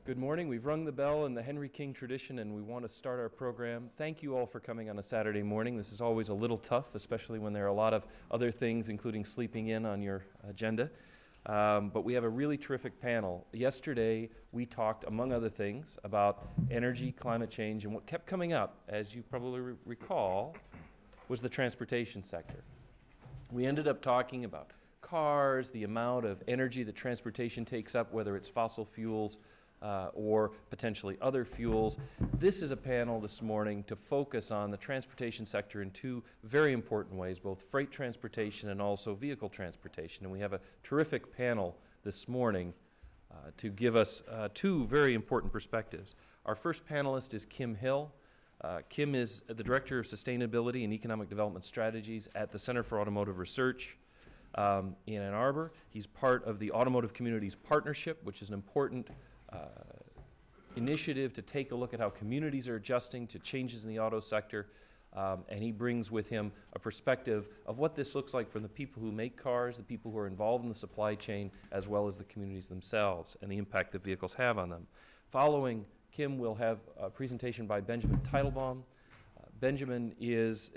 Good morning. We've rung the bell in the Henry King tradition and we want to start our program. Thank you all for coming on a Saturday morning. This is always a little tough, especially when there are a lot of other things, including sleeping in on your agenda. But we have a really terrific panel. Yesterday, we talked, among other things, about energy, climate change, and what kept coming up, as you probably recall, was the transportation sector. We ended up talking about cars, the amount of energy that transportation takes up, whether it's fossil fuels or potentially other fuels. This is a panel this morning to focus on the transportation sector in two very important ways, both freight transportation and also vehicle transportation. And we have a terrific panel this morning to give us two very important perspectives. Our first panelist is Kim Hill. Kim is the Director of Sustainability and Economic Development Strategies at the Center for Automotive Research in Ann Arbor. He's part of the Automotive Communities Partnership, which is an important initiative to take a look at how communities are adjusting to changes in the auto sector, and he brings with him a perspective of what this looks like from the people who make cars, the people who are involved in the supply chain, as well as the communities themselves and the impact that vehicles have on them. Following Kim, we'll have a presentation by Benjamin Teitelbaum. Benjamin is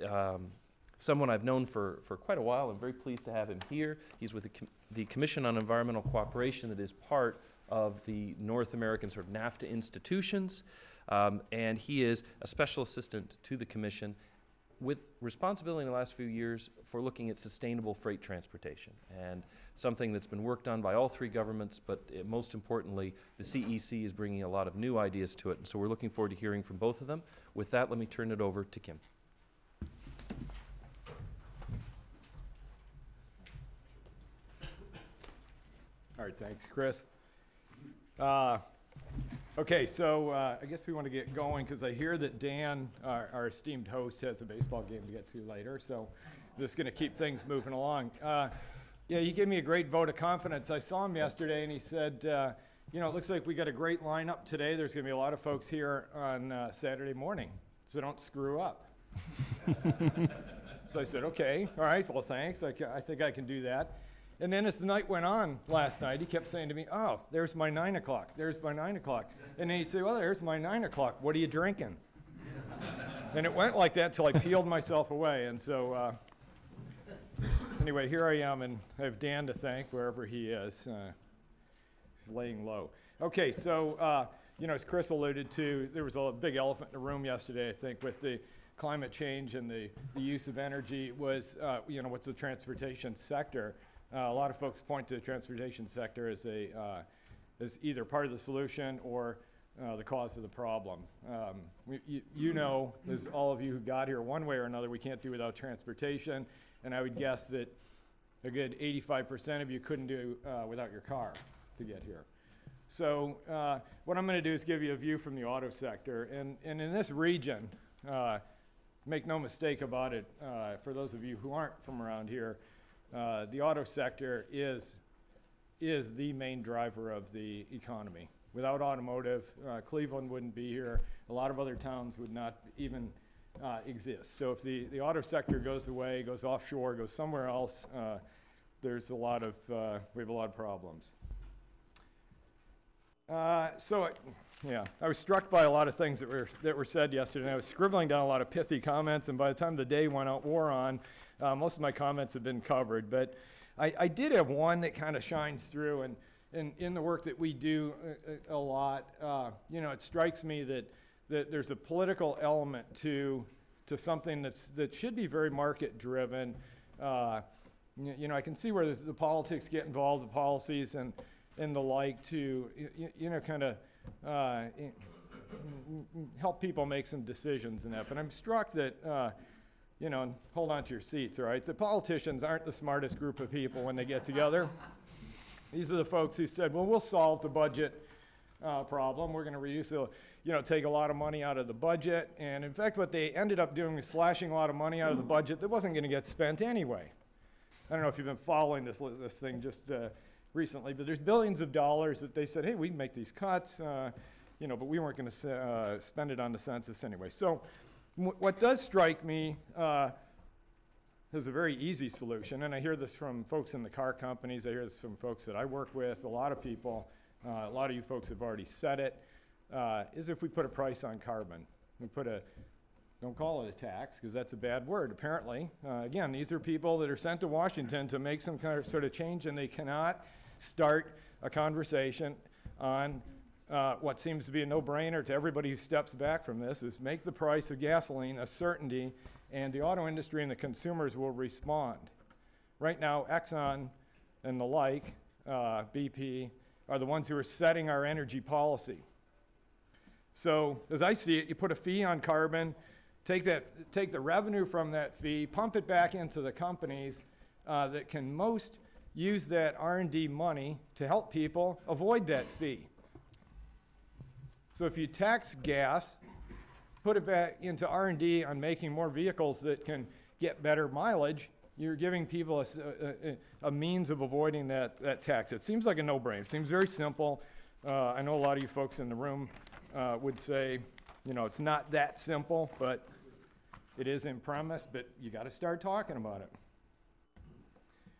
someone I've known for quite a while. I'm very pleased to have him here. He's with the Commission on Environmental Cooperation that is part of the North American sort of NAFTA institutions, and he is a special assistant to the Commission with responsibility in the last few years for looking at sustainable freight transportation, and something that's been worked on by all three governments, but most importantly, the CEC is bringing a lot of new ideas to it, and so we're looking forward to hearing from both of them. With that, let me turn it over to Kim. All right, thanks, Chris. Okay, so I guess we want to get going because I hear that Dan, our esteemed host, has a baseball game to get to later, so I'm just going to keep things moving along. Yeah, he gave me a great vote of confidence. I saw him yesterday and he said, you know, it looks like we got a great lineup today. There's going to be a lot of folks here on Saturday morning, so don't screw up. So I said, okay, all right, well, thanks. I think I can do that. And then as the night went on last night, he kept saying to me, oh, there's my 9 o'clock, there's my 9 o'clock. And then he'd say, well, there's my 9 o'clock, what are you drinking? And it went like that till I peeled myself away. And so anyway, here I am, and I have Dan to thank wherever he is. He's laying low. Okay, so, you know, as Chris alluded to, there was a big elephant in the room yesterday, I think, with the climate change and the use of energy was, you know, what's the transportation sector? A lot of folks point to the transportation sector as as either part of the solution or the cause of the problem. You know, as all of you who got here one way or another, we can't do without transportation, and I would guess that a good 85% of you couldn't do without your car to get here. So what I'm going to do is give you a view from the auto sector, and in this region, make no mistake about it, for those of you who aren't from around here, the auto sector is the main driver of the economy. Without automotive, Cleveland wouldn't be here. A lot of other towns would not even exist. So if the auto sector goes away, goes offshore, goes somewhere else, there's a lot of, we have a lot of problems. Yeah, I was struck by a lot of things that were said yesterday. And I was scribbling down a lot of pithy comments, and by the time the day wore on, most of my comments have been covered. But I did have one that kind of shines through, and in the work that we do a lot, you know, it strikes me that there's a political element to something that should be very market-driven. You know, I can see where the politics get involved, the policies and the like, to you know, kind of help people make some decisions in that. But I'm struck that, you know, and hold on to your seats, all right? The politicians aren't the smartest group of people when they get together. These are the folks who said, well, we'll solve the budget problem. We're going to reduce the, you know, take a lot of money out of the budget. And in fact, what they ended up doing was slashing a lot of money out of the budget that wasn't going to get spent anyway. I don't know if you've been following this thing just recently, but there's billions of dollars that they said, hey, we can make these cuts, you know, but we weren't going to spend it on the census anyway. So what does strike me is a very easy solution, and I hear this from folks in the car companies, I hear this from folks that I work with, a lot of people, a lot of you folks have already said it, is if we put a price on carbon. We put don't call it a tax, because that's a bad word, apparently. Again, these are people that are sent to Washington to make some kind of sort of change, and they cannot start a conversation on what seems to be a no-brainer to everybody who steps back from this, is make the price of gasoline a certainty, and the auto industry and the consumers will respond. Right now, Exxon and the like, BP, are the ones who are setting our energy policy. So, as I see it, you put a fee on carbon, take the revenue from that fee, pump it back into the companies that can most use that R&D money to help people avoid that fee. So if you tax gas, put it back into R&D on making more vehicles that can get better mileage, you're giving people a means of avoiding that tax. It seems like a no-brainer. It seems very simple. I know a lot of you folks in the room would say, you know, it's not that simple, but it is in premise, but you got to start talking about it.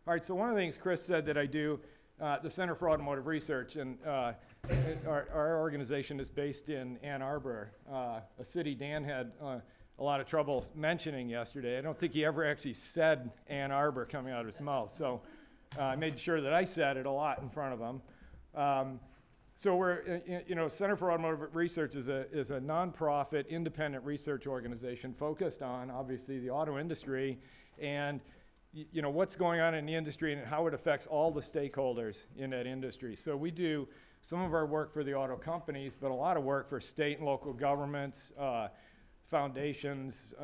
All right, so one of the things Chris said that I do, the Center for Automotive Research, and our organization is based in Ann Arbor, a city Dan had a lot of trouble mentioning yesterday. I don't think he ever actually said Ann Arbor coming out of his mouth, so I made sure that I said it a lot in front of him. So we're, you know, Center for Automotive Research is a nonprofit, independent research organization focused on, obviously, the auto industry and, you know, what's going on in the industry and how it affects all the stakeholders in that industry. So we do some of our work for the auto companies, but a lot of work for state and local governments, foundations,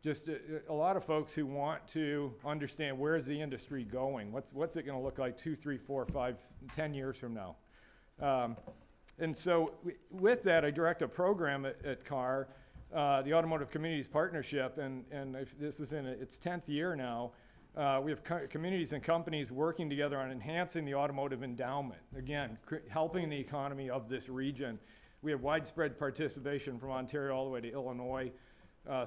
just a lot of folks who want to understand where is the industry going, what's it going to look like 2, 3, 4, 5, 10 years from now. And so with that, I direct a program at CAR, the Automotive Communities Partnership, and if this is in its 10th year now. We have communities and companies working together on enhancing the automotive endowment, again, helping the economy of this region. We have widespread participation from Ontario all the way to Illinois,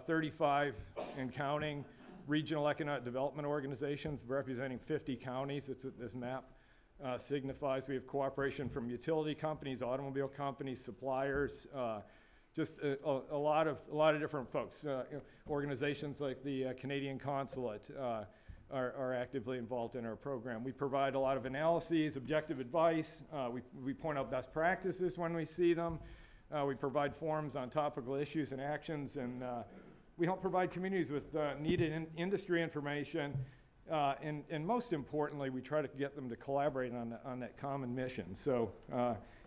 35 and counting regional economic development organizations representing 50 counties. This map signifies. We have cooperation from utility companies, automobile companies, suppliers, just a lot of different folks. Organizations like the Canadian Consulate are actively involved in our program. We provide a lot of analyses, objective advice. We point out best practices when we see them. We provide forums on topical issues and actions, and we help provide communities with needed industry information. And most importantly, we try to get them to collaborate on that common mission. So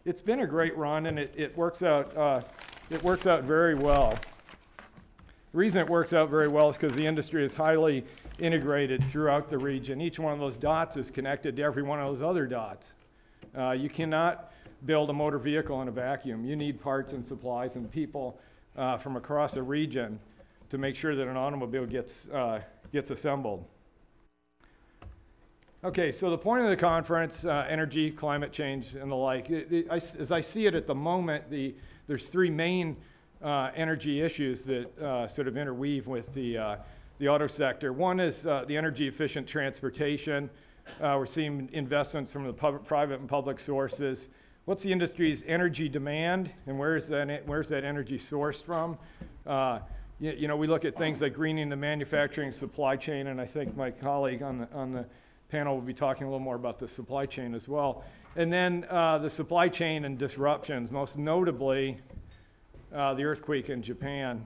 it's been a great run, and it works out very well. The reason it works out very well is because the industry is highly integrated throughout the region. Each one of those dots is connected to every one of those other dots. You cannot build a motor vehicle in a vacuum. You need parts and supplies and people from across a region to make sure that an automobile gets assembled. Okay, so the point of the conference, energy, climate change, and the like, as I see it at the moment, there's three main energy issues that sort of interweave with the auto sector. One is the energy efficient transportation. We're seeing investments from the private and public sources. What's the industry's energy demand, and where's that energy sourced from? You know, we look at things like greening the manufacturing supply chain, and I think my colleague on the panel will be talking a little more about the supply chain as well. And then the supply chain and disruptions, most notably the earthquake in Japan.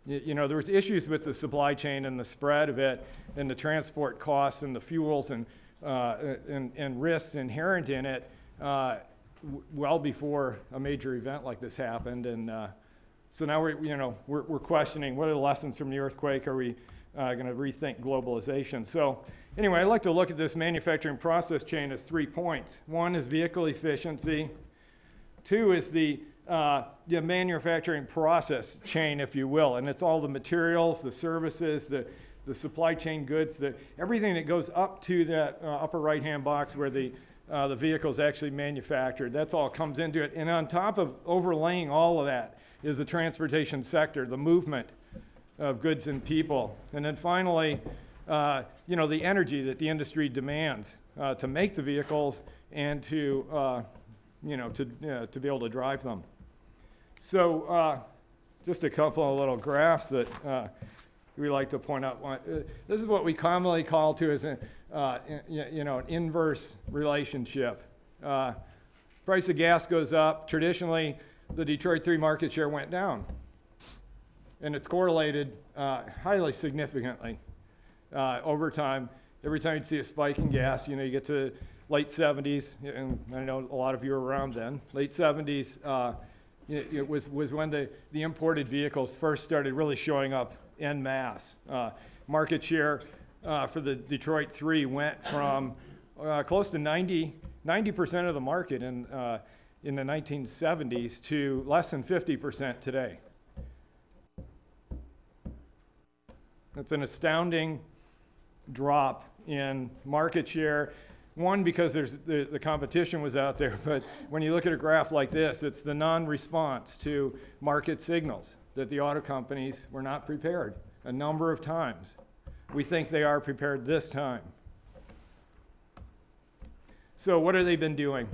You know, there was issues with the supply chain and the spread of it, and the transport costs and the fuels and risks inherent in it well before a major event like this happened. And so now we're questioning what are the lessons from the earthquake. Are we going to rethink globalization? So anyway, I like to look at this manufacturing process chain as 3 points. One is vehicle efficiency. Two is the manufacturing process chain, if you will, and it's all the materials, the services, the supply chain goods, everything that goes up to that upper right-hand box where the vehicle is actually manufactured. That's all comes into it. And on top of overlaying all of that is the transportation sector, the movement of goods and people. And then finally, the energy that the industry demands to make the vehicles and to to be able to drive them. So just a couple of little graphs that we like to point out. This is what we commonly call to as an inverse relationship. Price of gas goes up. Traditionally, the Detroit 3 market share went down, and it's correlated highly significantly over time. Every time you'd see a spike in gas, you get to late 70s, and I know a lot of you were around then. Late 70s, it was when the imported vehicles first started really showing up en masse. Market share for the Detroit 3 went from close to 90% of the market in the 1970s to less than 50% today. That's an astounding drop in market share. One, because the competition was out there, but when you look at a graph like this, it's the non-response to market signals that the auto companies were not prepared a number of times. We think they are prepared this time. So what have they been doing?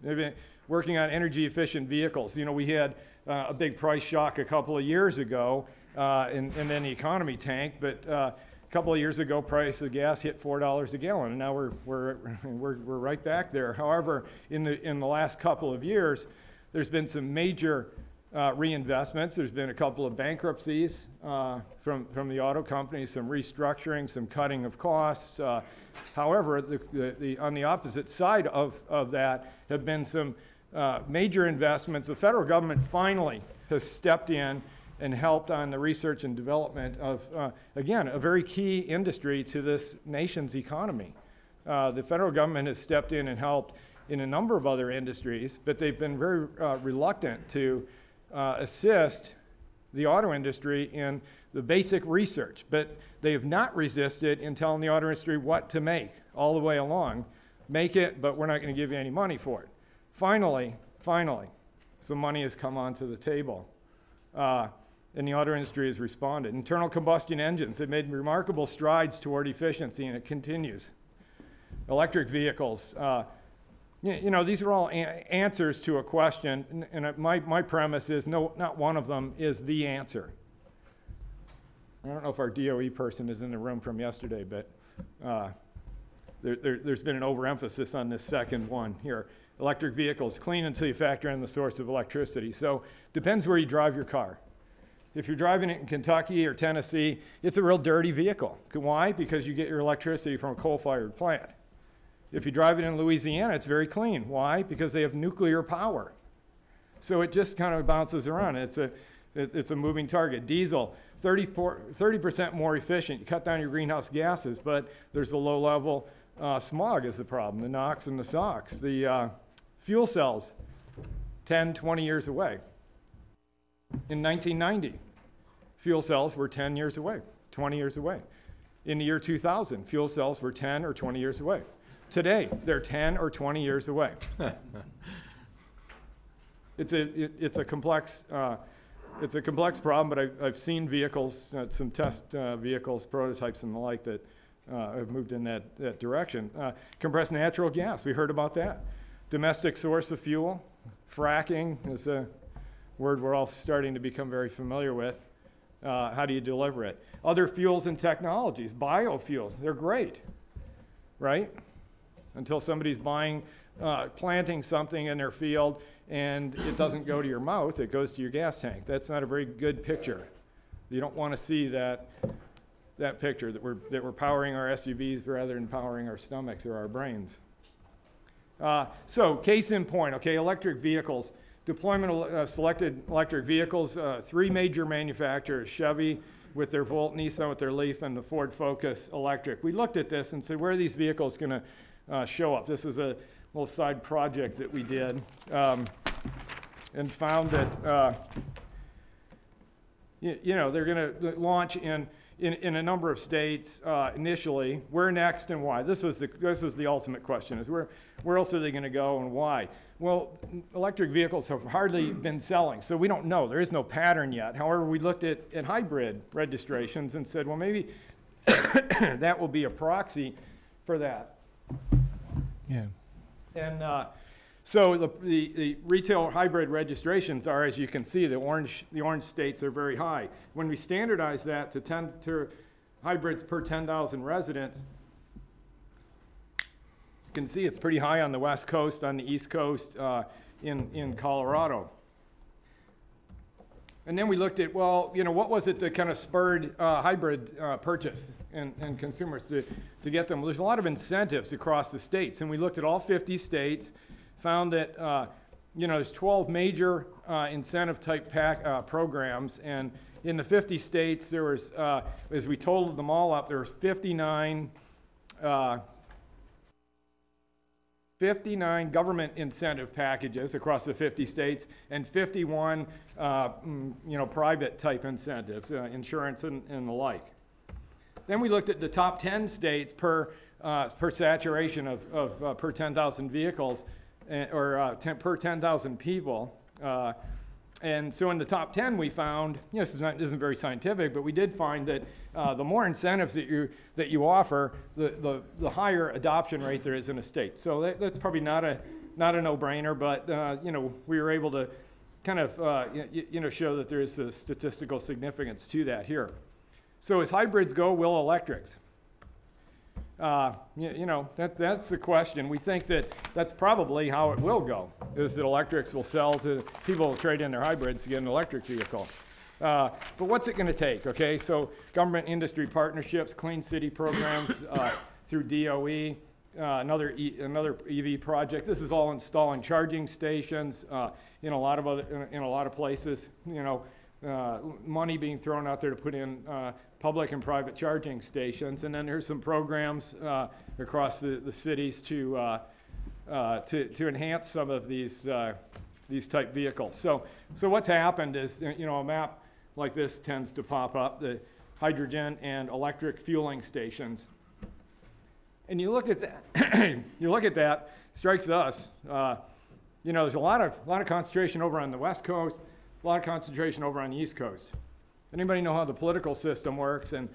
They've been working on energy efficient vehicles. We had a big price shock a couple of years ago, and then the economy tanked, but a couple of years ago, price of gas hit $4 a gallon, and now we're right back there. However, in the last couple of years, there's been some major reinvestments. There's been a couple of bankruptcies from the auto companies, some restructuring, some cutting of costs. However, on the opposite side of that have been some major investments. The federal government finally has stepped in and helped on the research and development of, again, a very key industry to this nation's economy. The federal government has stepped in and helped in a number of other industries, but they've been very reluctant to assist the auto industry in the basic research. But they have not resisted in telling the auto industry what to make all the way along. Make it, but we're not going to give you any money for it. Finally, some money has come onto the table. And the auto industry has responded. Internal combustion engines have made remarkable strides toward efficiency, and it continues. Electric vehicles, these are all answers to a question, and my premise is no, not one of them is the answer. I don't know if our DOE person is in the room from yesterday, but there's been an overemphasis on this second one here. Electric vehicles, clean until you factor in the source of electricity. So depends where you drive your car. If you're driving it in Kentucky or Tennessee, it's a real dirty vehicle. Why? Because you get your electricity from a coal-fired plant. If you drive it in Louisiana, it's very clean. Why? Because they have nuclear power. So it just kind of bounces around. It's a moving target. Diesel, 30% more efficient. You cut down your greenhouse gases, but there's the low-level smog is the problem, the NOx and the SOx. The fuel cells, 10, 20 years away. In 1990, fuel cells were 10 years away, 20 years away. In the year 2000, fuel cells were 10 or 20 years away. Today, they're 10 or 20 years away. It's a complex problem, but I've seen vehicles, some test vehicles, prototypes and the like that have moved in that direction. Compressed natural gas, we heard about that. Domestic source of fuel, fracking is a word we're all starting to become very familiar with. How do you deliver it? Other fuels and technologies, biofuels, they're great, right? Until somebody's planting something in their field and it doesn't go to your mouth, it goes to your gas tank. That's not a very good picture. You don't want to see that picture, that we're powering our SUVs rather than powering our stomachs or our brains. So case in point, okay, electric vehicles. Deployment of selected electric vehicles, 3 major manufacturers, Chevy with their Volt, Nissan with their Leaf, and the Ford Focus electric. We looked at this and said, where are these vehicles going to show up? This is a little side project that we did and found that they're going to launch in a number of states initially. Where next and why? This was the ultimate question, is where else are they going to go and why? Well, electric vehicles have hardly been selling, so we don't know. There is no pattern yet. However, we looked at hybrid registrations and said, well, maybe that will be a proxy for that. Yeah. And so the retail hybrid registrations are, as you can see, the orange states are very high. When we standardize that to hybrids per 10,000 residents, you can see it's pretty high on the West Coast, on the East Coast, in Colorado. And then we looked at, well, what was it that kind of spurred hybrid purchase and consumers to get them? Well, there's a lot of incentives across the states, and we looked at all 50 states, found that there's 12 major incentive type programs, and in the 50 states there was, as we totaled them all up, there was 59 government incentive packages across the 50 states and 51 private type incentives, insurance and the like. Then we looked at the top 10 states per saturation of per 10,000 vehicles per 10,000 people. And so in the top 10 we found, this isn't very scientific, but we did find that the more incentives that you offer, the higher adoption rate there is in a state. So that's probably not a no-brainer, but we were able to kind of show that there is a statistical significance to that here. So as hybrids go, will electrics? That's the question. We think that that's probably how it will go, is that electrics will sell to, people will trade in their hybrids to get an electric vehicle. But what's it going to take, okay? So government industry partnerships, clean city programs through DOE, another EV project. This is all installing charging stations in a lot of places, money being thrown out there to put in public and private charging stations, and then there's some programs across the cities to enhance some of these type vehicles. So what's happened is, a map like this tends to pop up, the hydrogen and electric fueling stations, and you look at that, strikes us. There's a lot of concentration over on the West Coast, a lot of concentration over on the East Coast. Anybody know how the political system works, and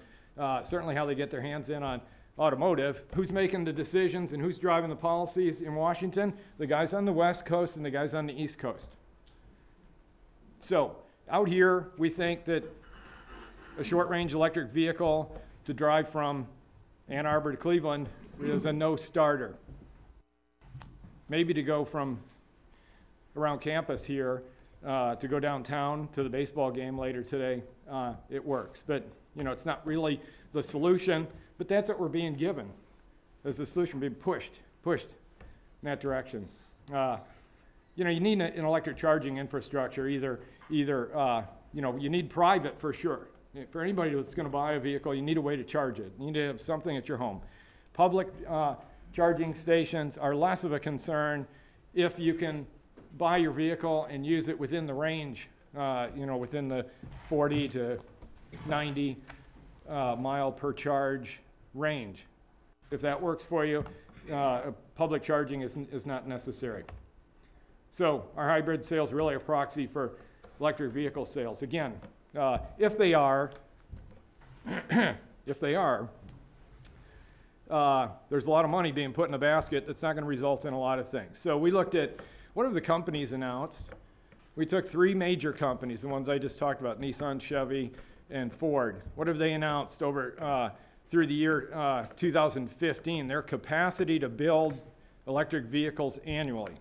certainly how they get their hands in on automotive? Who's making the decisions and who's driving the policies in Washington? The guys on the West Coast and the guys on the East Coast. So out here, we think that a short-range electric vehicle to drive from Ann Arbor to Cleveland is a no-starter. Maybe to go from around campus here to go downtown to the baseball game later today, it works. But, it's not really the solution, but that's what we're being given as the solution, being pushed in that direction. You need an electric charging infrastructure, either you need private for sure. For anybody that's going to buy a vehicle, you need a way to charge it. You need to have something at your home. Public charging stations are less of a concern if you can buy your vehicle and use it within the range, within the 40 to 90 mile per charge range. If that works for you, public charging is not necessary. So our hybrid sales really a proxy for electric vehicle sales. Again, if they are, there's a lot of money being put in a basket that's not going to result in a lot of things. So we looked at what have the companies announced. We took 3 major companies, the ones I just talked about, Nissan, Chevy, and Ford. What have they announced over through the year 2015? Their capacity to build electric vehicles annually.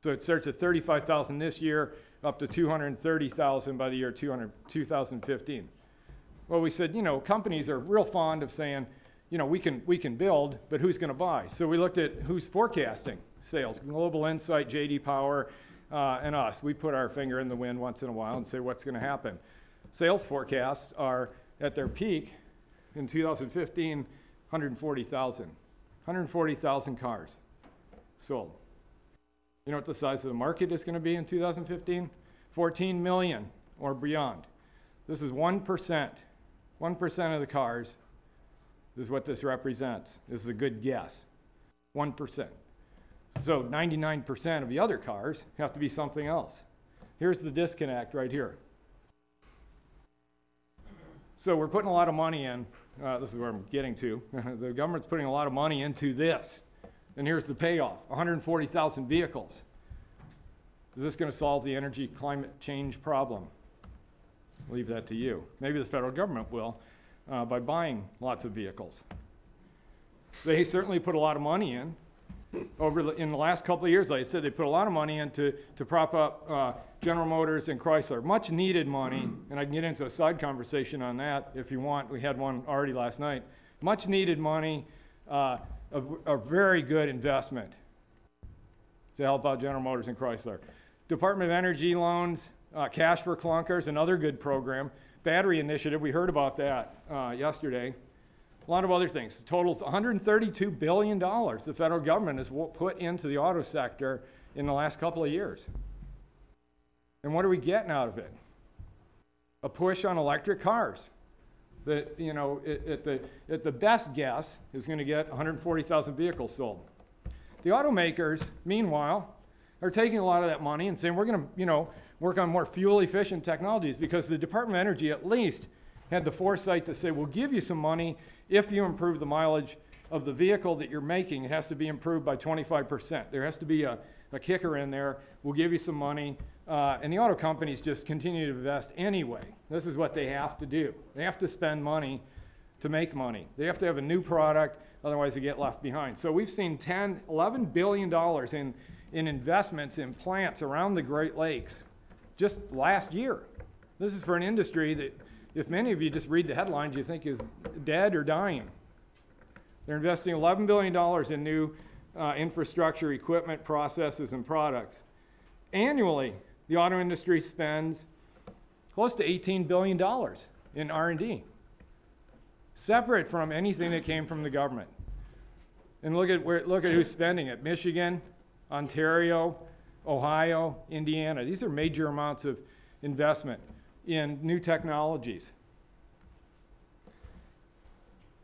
So it starts at 35,000 this year, up to 230,000 by the year 2015. Well, we said, companies are real fond of saying, we can build, but who's going to buy? So we looked at who's forecasting sales. Global Insight, J.D. Power, and us. We put our finger in the wind once in a while and say what's going to happen. Sales forecasts are at their peak in 2015, 140,000. 140,000 cars sold. You know what the size of the market is going to be in 2015? 14 million or beyond. This is 1%. 1% of the cars is what this represents. This is a good guess. 1%. So 99% of the other cars have to be something else. Here's the disconnect right here. So we're putting a lot of money in. This is where I'm getting to. The government's putting a lot of money into this. And here's the payoff, 140,000 vehicles. Is this going to solve the energy climate change problem? I'll leave that to you. Maybe the federal government will by buying lots of vehicles. They certainly put a lot of money in. In the last couple of years, like I said, they put a lot of money in to prop up General Motors and Chrysler. Much needed money, and I can get into a side conversation on that if you want. We had one already last night. Much needed money, a very good investment to help out General Motors and Chrysler. Department of Energy loans, cash for clunkers, another good program. Battery initiative, we heard about that yesterday. A lot of other things. The total's $132 billion the federal government has put into the auto sector in the last couple of years. And what are we getting out of it? A push on electric cars that, you know, at the best guess is going to get 140,000 vehicles sold. The automakers, meanwhile, are taking a lot of that money and saying we're going to, you know, work on more fuel efficient technologies, because the Department of Energy at least had the foresight to say, we'll give you some money if you improve the mileage of the vehicle that you're making. It has to be improved by 25%. There has to be a kicker in there. We'll give you some money. And the auto companies just continue to invest anyway. This is what they have to do. They have to spend money to make money. They have to have a new product, otherwise they get left behind. So we've seen $11 billion in investments in plants around the Great Lakes just last year. This is for an industry that, if many of you just read the headlines, you think is dead or dying. They're investing $11 billion in new infrastructure, equipment, processes, and products. Annually, the auto industry spends close to $18 billion in R&D, separate from anything that came from the government. And look at who's spending it. Michigan, Ontario, Ohio, Indiana. These are major amounts of investment in new technologies.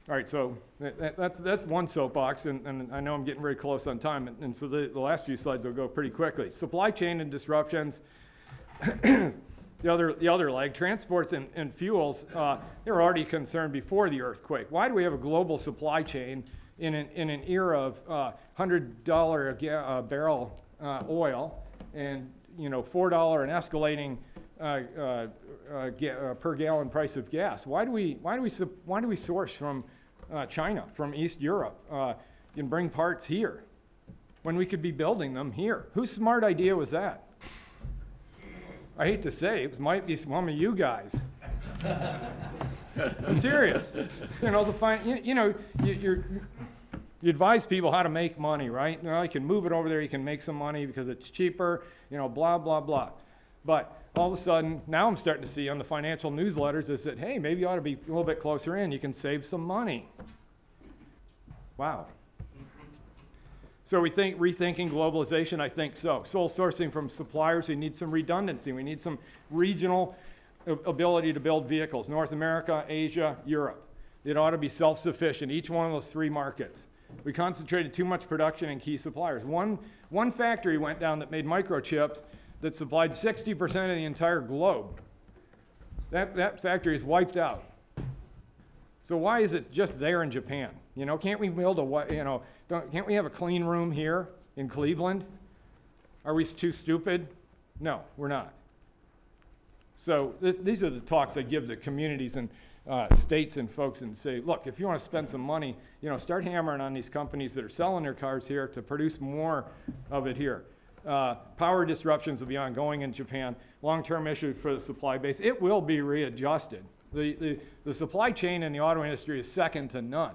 All right, so that's one soapbox, and I know I'm getting very close on time, and so the last few slides will go pretty quickly. Supply chain and disruptions. the other leg, transports and fuels, they were already concerned before the earthquake. Why do we have a global supply chain in an era of $100 a barrel oil and, you know, $4 and escalating per gallon price of gas? Why do we source from China, from East Europe, and bring parts here when we could be building them here? Whose smart idea was that? I hate to say, it might be some of you guys. I'm serious. You know, you advise people how to make money, right? You know, you can move it over there, you can make some money because it's cheaper, you know, blah, blah, blah. But all of a sudden, now I'm starting to see on the financial newsletters is that, hey, maybe you ought to be a little bit closer in. You can save some money. Wow. So we think rethinking globalization, I think so. Sole sourcing from suppliers, we need some redundancy. We need some regional ability to build vehicles. North America, Asia, Europe. It ought to be self-sufficient, each one of those three markets. We concentrated too much production in key suppliers. One factory went down that made microchips that supplied 60% of the entire globe. That factory is wiped out. So why is it just there in Japan? You know, can't we build can't we have a clean room here in Cleveland? Are we too stupid? No, we're not. So these are the talks I give to communities and states and folks, and say, look, if you want to spend some money, you know, start hammering on these companies that are selling their cars here to produce more of it here. Power disruptions will be ongoing in Japan. Long-term issue for the supply base. It will be readjusted. The supply chain in the auto industry is second to none.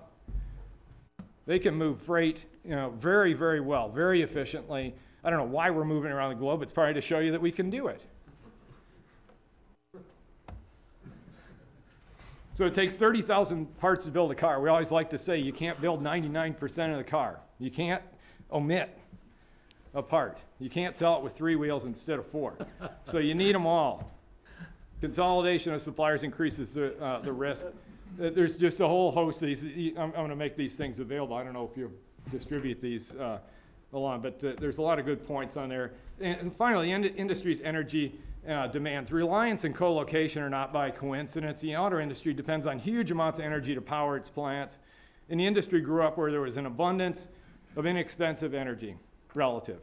They can move freight, you know, very, very well, very efficiently. I don't know why we're moving around the globe. It's probably to show you that we can do it. So it takes 30,000 parts to build a car. We always like to say you can't build 99% of the car. You can't omit a part. You can't sell it with 3 wheels instead of 4. So you need them all. Consolidation of suppliers increases the risk. There's just a whole host of these. I'm going to make these things available. I don't know if you distribute these along, but there's a lot of good points on there. And finally, industry's energy demands. Reliance and co-location are not by coincidence. The auto industry depends on huge amounts of energy to power its plants. And the industry grew up where there was an abundance of inexpensive energy relative.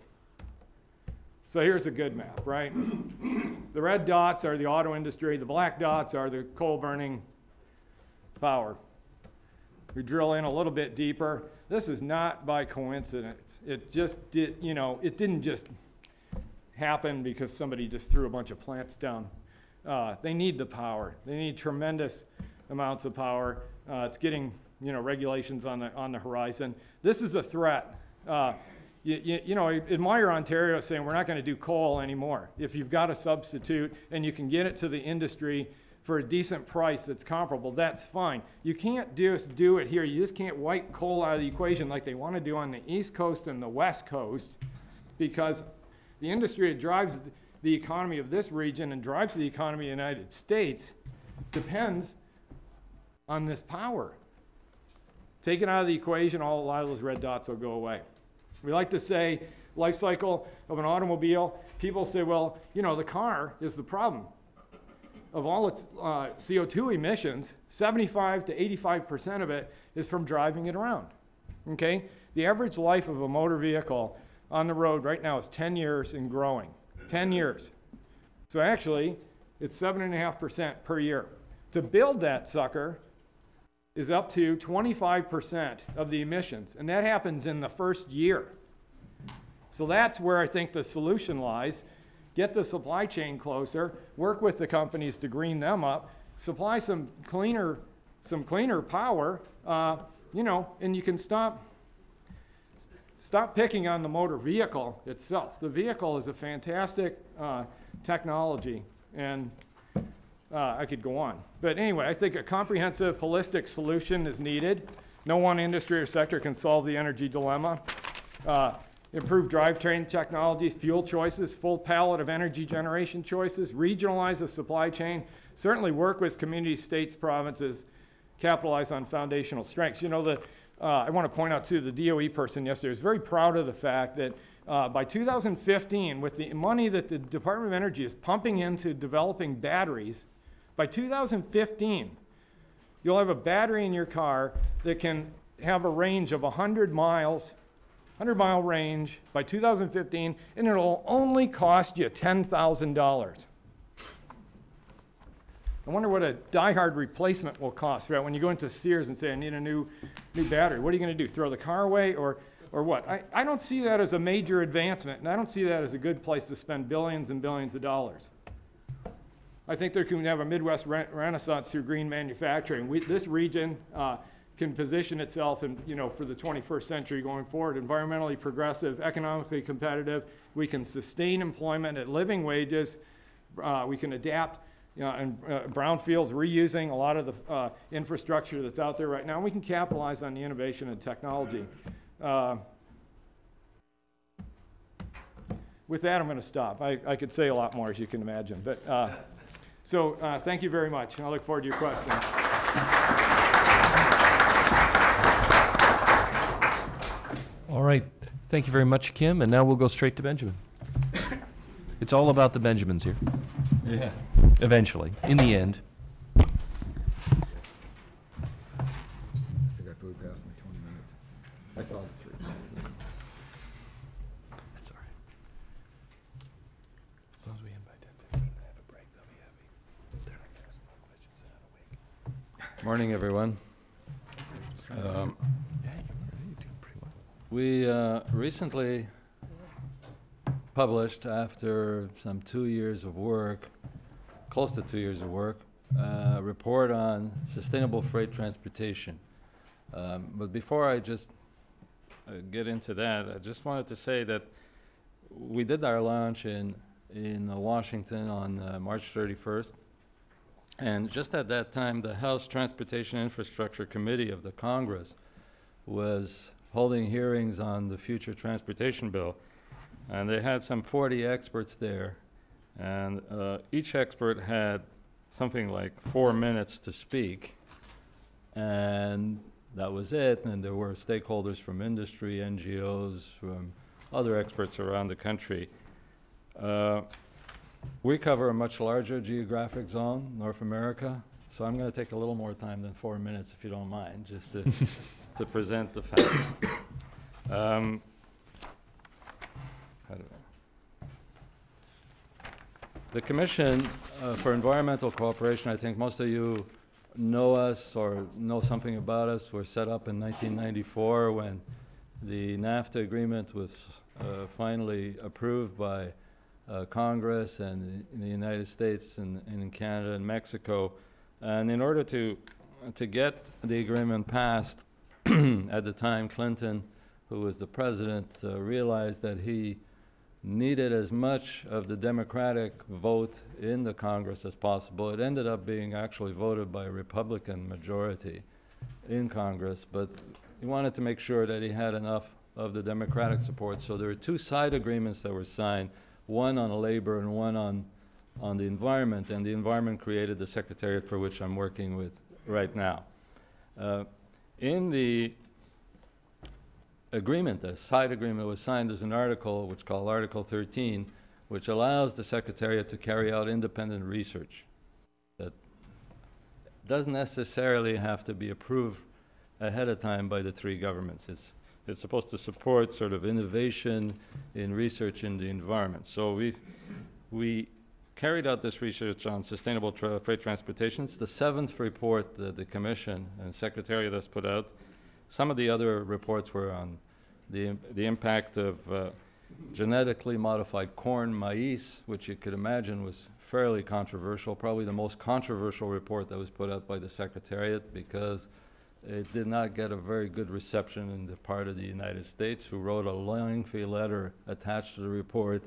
So here's a good map, right? The red dots are the auto industry. The black dots are the coal-burning power. We drill in a little bit deeper. This is not by coincidence. It just did, you know, it didn't just happen because somebody just threw a bunch of plants down. They need the power. They need tremendous amounts of power. It's getting, you know, regulations on the horizon. This is a threat. You know, I admire Ontario saying we're not going to do coal anymore. If you've got a substitute and you can get it to the industry for a decent price that's comparable, that's fine. You can't just do it here. You just can't wipe coal out of the equation like they want to do on the East Coast and the West Coast, because the industry that drives the economy of this region and drives the economy of the United States depends on this power. Take it out of the equation, a lot of those red dots will go away. We like to say life cycle of an automobile. People say, well, you know, the car is the problem. Of all its CO2 emissions, 75 to 85% of it is from driving it around, okay? The average life of a motor vehicle on the road right now is 10 years and growing, 10 years. So actually, it's 7.5% per year. To build that sucker is up to 25% of the emissions, and that happens in the first year. So that's where I think the solution lies. Get the supply chain closer, work with the companies to green them up, supply some cleaner power, you know, and you can stop picking on the motor vehicle itself. The vehicle is a fantastic technology, and I could go on. But anyway, I think a comprehensive, holistic solution is needed. No one industry or sector can solve the energy dilemma. Improve drivetrain technologies, fuel choices, full palette of energy generation choices, regionalize the supply chain, certainly work with communities, states, provinces, capitalize on foundational strengths. You know, I want to point out too, the DOE person yesterday was very proud of the fact that by 2015, with the money that the Department of Energy is pumping into developing batteries, by 2015, you'll have a battery in your car that can have a range of 100 miles, 100-mile range by 2015, and it'll only cost you $10,000. I wonder what a die-hard replacement will cost, right? When you go into Sears and say, I need a new battery, what are you going to do? Throw the car away or what? I don't see that as a major advancement, and I don't see that as a good place to spend billions and billions of dollars. I think there can have a Midwest renaissance through green manufacturing. This region can position itself in, you know, for the 21st century going forward, environmentally progressive, economically competitive. We can sustain employment at living wages. We can adapt, you know, and brownfields, reusing a lot of the infrastructure that's out there right now. And we can capitalize on the innovation and technology. With that, I'm going to stop. I could say a lot more, as you can imagine. But so thank you very much, and I look forward to your questions. All right. Thank you very much, Kim. And now we'll go straight to Benjamin. It's all about the Benjamins here. Yeah. Eventually. In the end. I think I blew past my 20 minutes. I saw the 3 minutes. That's all right. As long as we end by 10:15 and have a break, they'll be happy. They're not going to ask more questions in a week. Morning, everyone. We recently published, after some 2 years of work, close to 2 years of work, a report on sustainable freight transportation. But before I just get into that, I just wanted to say that we did our launch in Washington on March 31st. And just at that time, the House Transportation Infrastructure Committee of the Congress was holding hearings on the future transportation bill. And they had some 40 experts there. And each expert had something like 4 minutes to speak. And that was it. And there were stakeholders from industry, NGOs, from other experts around the country. We cover a much larger geographic zone, North America. So I'm going to take a little more time than 4 minutes, if you don't mind, just to present the facts. How do the Commission for Environmental Cooperation, I think most of you know us or know something about us. We're set up in 1994 when the NAFTA agreement was finally approved by Congress and in the United States and in Canada and Mexico. And in order to get the agreement passed, at the time Clinton, who was the president, realized that he needed as much of the Democratic vote in the Congress as possible. It ended up being actually voted by a Republican majority in Congress, but he wanted to make sure that he had enough of the Democratic support. So there were two side agreements that were signed, one on labor and one on the environment, and the environment created the secretariat for which I'm working with right now. In the agreement, the side agreement was signed as an article which is called Article 13, which allows the Secretariat to carry out independent research that doesn't necessarily have to be approved ahead of time by the three governments. It's supposed to support sort of innovation in research in the environment. So we carried out this research on sustainable freight transportation. It's the 7th report that the Commission and Secretariat has put out. Some of the other reports were on the impact of genetically modified corn, maize, which you could imagine was fairly controversial, probably the most controversial report that was put out by the Secretariat because it did not get a very good reception in the part of the United States, who wrote a lengthy letter attached to the report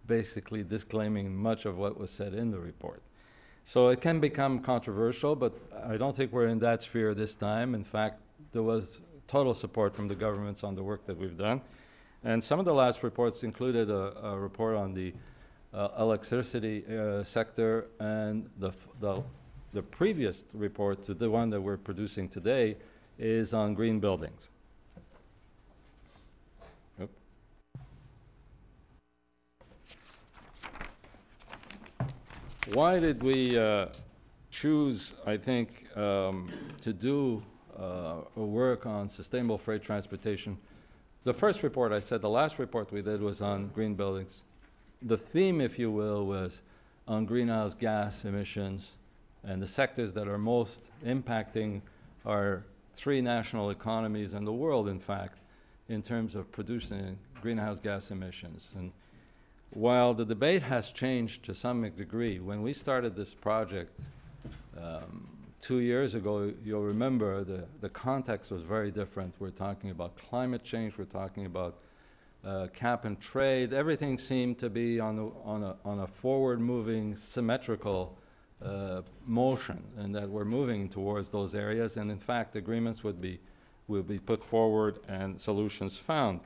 basically disclaiming much of what was said in the report. So it can become controversial, but I don't think we're in that sphere this time. In fact, there was total support from the governments on the work that we've done. And some of the last reports included a report on the electricity sector, and the previous report to the one that we're producing today is on green buildings. Oop. Why did we choose, I think, to do work on sustainable freight transportation? The first report, I said, the last report we did was on green buildings. The theme, if you will, was on greenhouse gas emissions, and the sectors that are most impacting our three national economies and the world, in fact, in terms of producing greenhouse gas emissions. And while the debate has changed to some degree, when we started this project 2 years ago, you'll remember the context was very different. We're talking about climate change, we're talking about cap and trade. Everything seemed to be on a forward-moving, symmetrical motion, and that we're moving towards those areas. And in fact, agreements will be put forward and solutions found.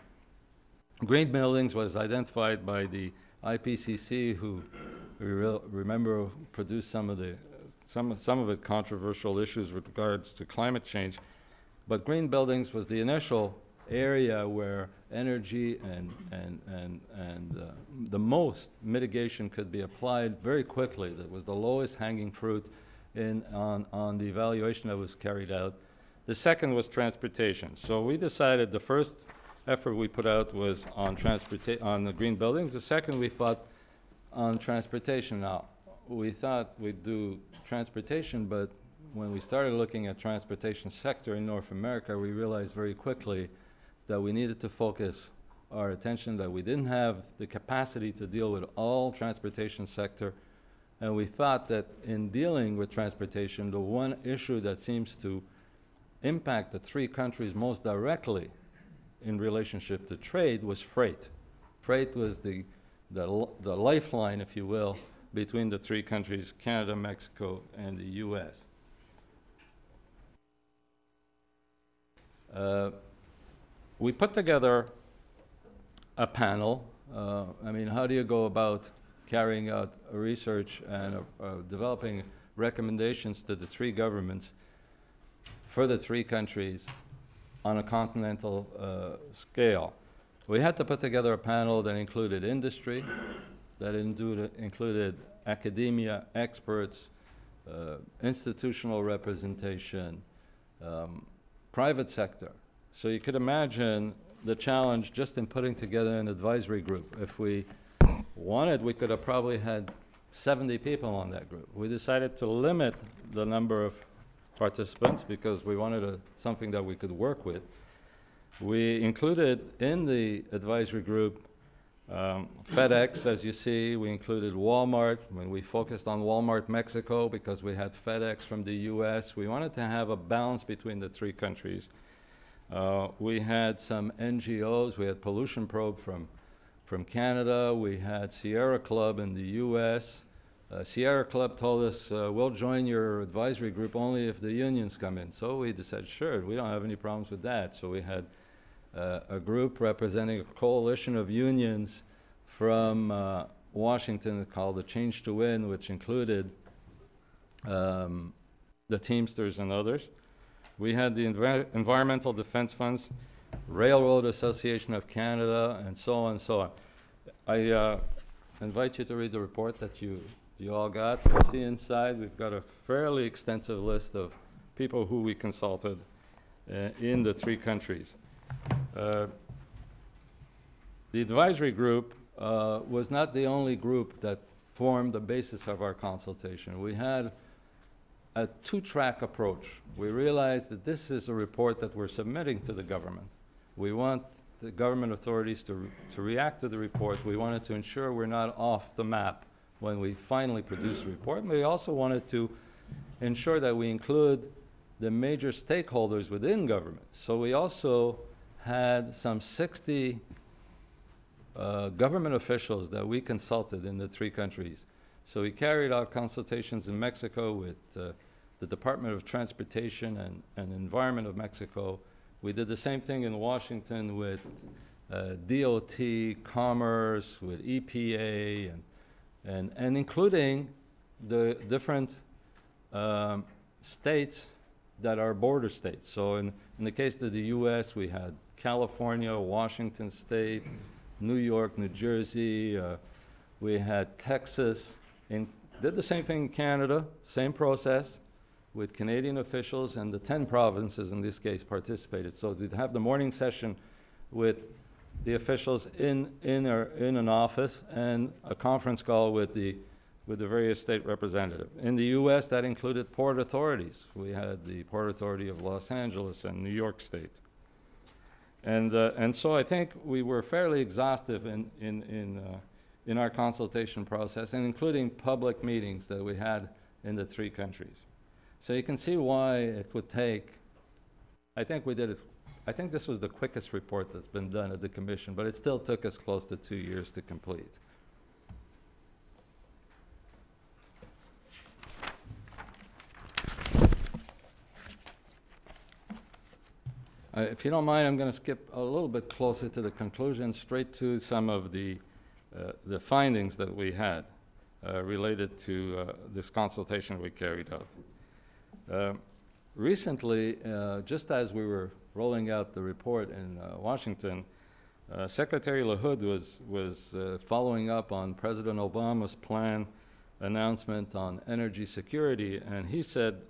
Green buildings was identified by the IPCC, who remember produced some of it controversial issues with regards to climate change. But green buildings was the initial area where energy and the most mitigation could be applied very quickly. That was the lowest hanging fruit on the evaluation that was carried out. The second was transportation. So we decided the first effort we put out was on the green buildings. The second we thought on transportation. Now, we thought we'd do transportation, but when we started looking at transportation sector in North America, we realized very quickly that we needed to focus our attention, that we didn't have the capacity to deal with all transportation sector. And we thought that in dealing with transportation, the one issue that seems to impact the three countries most directly in relationship to trade was freight. Freight was the lifeline, if you will, between the three countries, Canada, Mexico, and the U.S. We put together a panel. I mean, how do you go about carrying out a research and developing recommendations to the three governments for the three countries on a continental scale? We had to put together a panel that included industry, that included academia, experts, institutional representation, private sector. So you could imagine the challenge just in putting together an advisory group. If we wanted, we could have probably had 70 people on that group. We decided to limit the number of participants because we wanted something that we could work with. We included in the advisory group FedEx, as you see. We included Walmart. When we focused on Walmart Mexico because we had FedEx from the U.S. We wanted to have a balance between the three countries. We had some NGOs. We had Pollution Probe from Canada. We had Sierra Club in the U.S. Sierra Club told us, we'll join your advisory group only if the unions come in. So we decided, sure, we don't have any problems with that. So we had a group representing a coalition of unions from Washington called the Change to Win, which included the Teamsters and others. We had the Environmental Defense Funds, Railroad Association of Canada, and so on and so on. I invite you to read the report that you all got. You see inside, we've got a fairly extensive list of people who we consulted in the three countries. The advisory group was not the only group that formed the basis of our consultation. We had a two-track approach. We realized that this is a report that we're submitting to the government. We want the government authorities to react to the report. We wanted to ensure we're not off the map when we finally produce the report. And we also wanted to ensure that we include the major stakeholders within government. So we also had some 60 government officials that we consulted in the three countries. So we carried out consultations in Mexico with the Department of Transportation and Environment of Mexico. We did the same thing in Washington with DOT, Commerce, with EPA, and including the different states that are border states. So in the case of the U.S., we had California, Washington State, New York, New Jersey. We had Texas. And did the same thing in Canada, same process with Canadian officials, and the 10 provinces in this case participated. So we'd have the morning session with the officials in an office and a conference call with the various state representatives. In the U.S., that included port authorities. We had the Port Authority of Los Angeles and New York State. And so I think we were fairly exhaustive in our consultation process, and including public meetings that we had in the three countries. So you can see why it would take, I think this was the quickest report that's been done at the Commission, but it still took us close to 2 years to complete. If you don't mind, I'm going to skip a little bit closer to the conclusion, straight to some of the findings that we had related to this consultation we carried out. Recently, just as we were rolling out the report in Washington, Secretary LaHood was following up on President Obama's plan announcement on energy security, and he said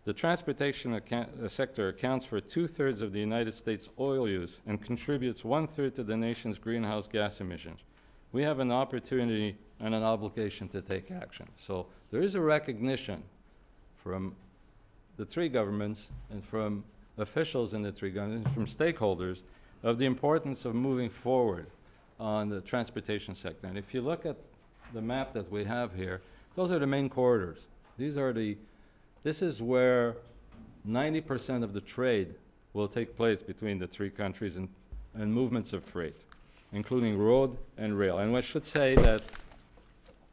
the transportation sector accounts for 2/3 of the United States oil use and contributes 1/3 to the nation's greenhouse gas emissions. We have an opportunity and an obligation to take action. So there is a recognition from the three governments and from officials in the three governments, from stakeholders, of the importance of moving forward on the transportation sector. And if you look at the map that we have here, those are the main corridors. This is where 90% of the trade will take place between the three countries and movements of freight, including road and rail. And I should say that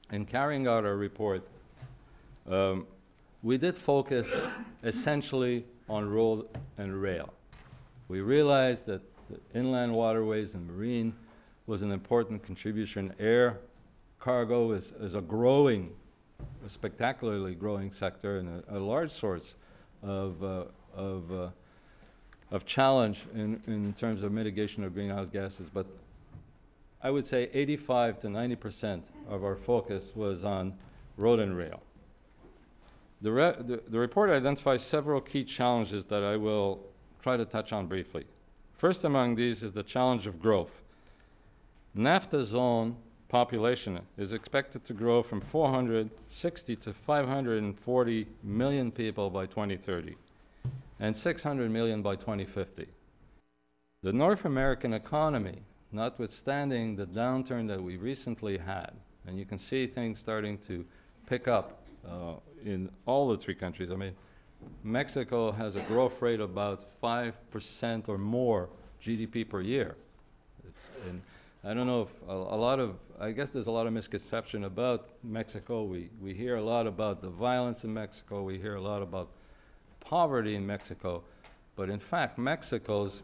in carrying out our report, we did focus essentially on road and rail. We realized that the inland waterways and marine was an important contribution. Air cargo is a spectacularly growing sector and a large source of challenge in terms of mitigation of greenhouse gases. But I would say 85 to 90% of our focus was on road and rail. The report identifies several key challenges that I will try to touch on briefly. First among these is the challenge of growth. NAFTA zone population is expected to grow from 460 to 540 million people by 2030 and 600 million by 2050. The North American economy, notwithstanding the downturn that we recently had, and you can see things starting to pick up in all the three countries. I mean, Mexico has a growth rate of about 5% or more GDP per year. And I don't know if I guess there's a lot of misconception about Mexico. We hear a lot about the violence in Mexico. We hear a lot about poverty in Mexico. But in fact, Mexico's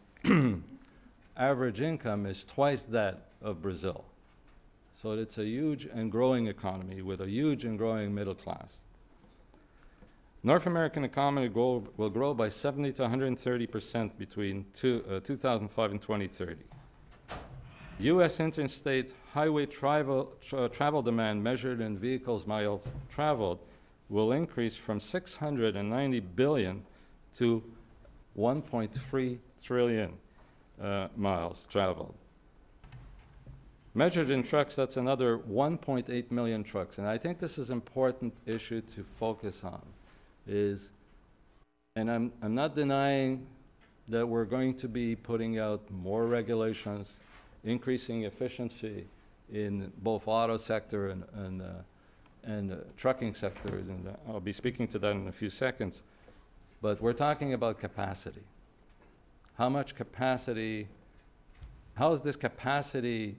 average income is twice that of Brazil. So it's a huge and growing economy with a huge and growing middle class. North American economy will grow by 70 to 130% between 2005 and 2030. U.S. interstate highway travel demand measured in vehicles miles traveled will increase from 690 billion to 1.3 trillion miles traveled. Measured in trucks, that's another 1.8 million trucks. And I think this is an important issue to focus on. And I'm not denying that we're going to be putting out more regulations, increasing efficiency in both auto sector and trucking sectors, and I'll be speaking to that in a few seconds. But we're talking about capacity. How much capacity, how is this capacity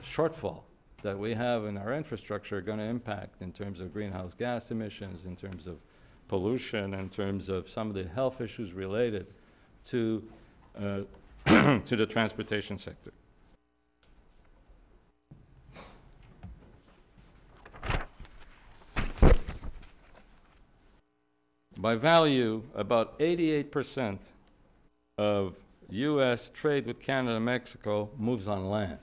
shortfall that we have in our infrastructure going to impact in terms of greenhouse gas emissions, in terms of pollution, in terms of some of the health issues related to, to the transportation sector? By value, about 88% of U.S. trade with Canada and Mexico moves on land.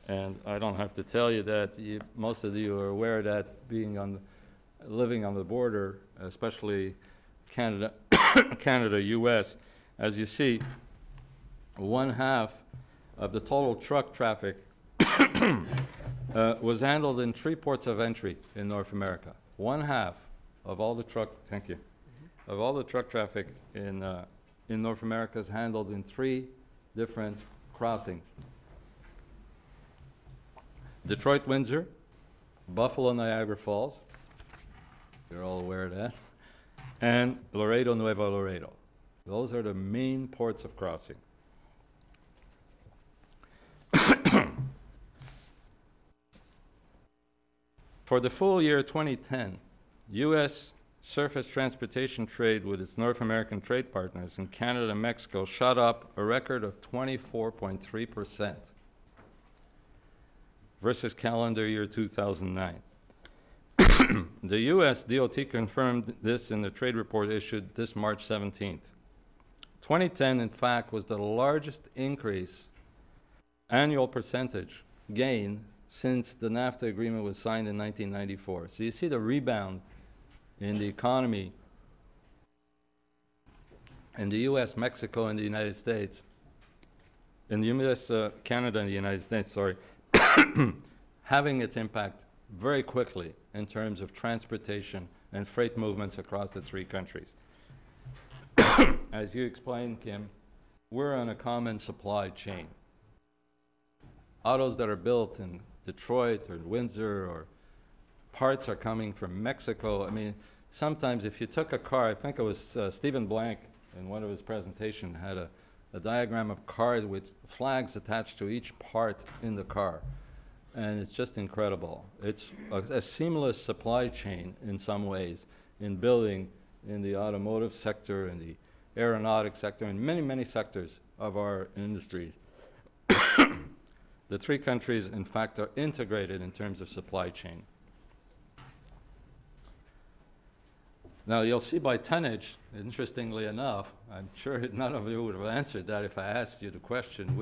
And I don't have to tell you that. Most of you are aware that living on the border, especially Canada-U.S., as you see, 1/2 of the total truck traffic was handled in 3 ports of entry in North America. 1/2 of all the truck, thank you, of all the truck traffic in North America is handled in 3 different crossings. Detroit, Windsor, Buffalo, Niagara Falls, you're all aware of that, and Laredo, Nuevo Laredo. Those are the main ports of crossing. For the full year 2010, U.S. surface transportation trade with its North American trade partners in Canada and Mexico shot up a record of 24.3% versus calendar year 2009. The U.S. DOT confirmed this in the trade report issued this March 17th. 2010, in fact, was the largest increase, annual percentage gain, since the NAFTA agreement was signed in 1994. So you see the rebound in the economy in the U.S., Mexico, and the United States, in the U.S., Canada, and the United States, sorry, having its impact very quickly in terms of transportation and freight movements across the 3 countries. As you explained, Kim, we're on a common supply chain. Autos that are built in Detroit or Windsor, or parts are coming from Mexico. I mean, sometimes if you took a car, I think it was Stephen Blank in one of his presentations had a diagram of cars with flags attached to each part in the car. And it's just incredible. It's a seamless supply chain in some ways, in building, in the automotive sector, in the aeronautic sector, in many, many sectors of our industries. The 3 countries, in fact, are integrated in terms of supply chain. Now, you'll see by tonnage, interestingly enough, I'm sure none of you would have answered that if I asked you the question,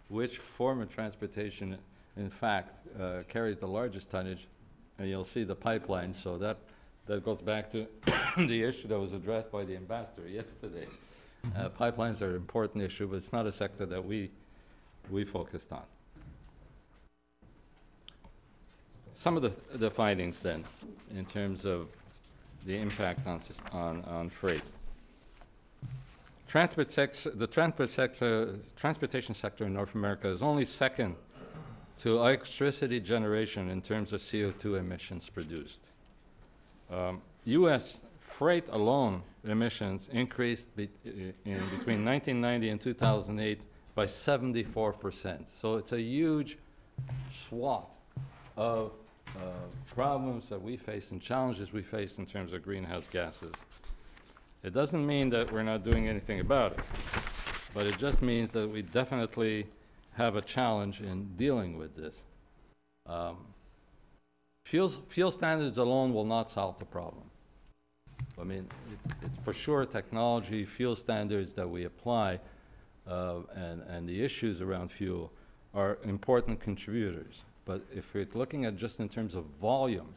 which form of transportation, in fact, carries the largest tonnage, and you'll see the pipeline. So that goes back to the issue that was addressed by the ambassador yesterday. Pipelines are an important issue, but it's not a sector that we focused on. Some of the findings then, in terms of the impact on freight. The transportation sector in North America is only second to electricity generation in terms of CO2 emissions produced. U.S. freight alone emissions increased between 1990 and 2008 by 74%. So it's a huge swath of problems that we face and challenges we face in terms of greenhouse gases. It doesn't mean that we're not doing anything about it, but it just means that we definitely have a challenge in dealing with this. Fuel standards alone will not solve the problem. I mean, it's for sure technology, fuel standards that we apply, and the issues around fuel are important contributors. But if we're looking at just in terms of volume,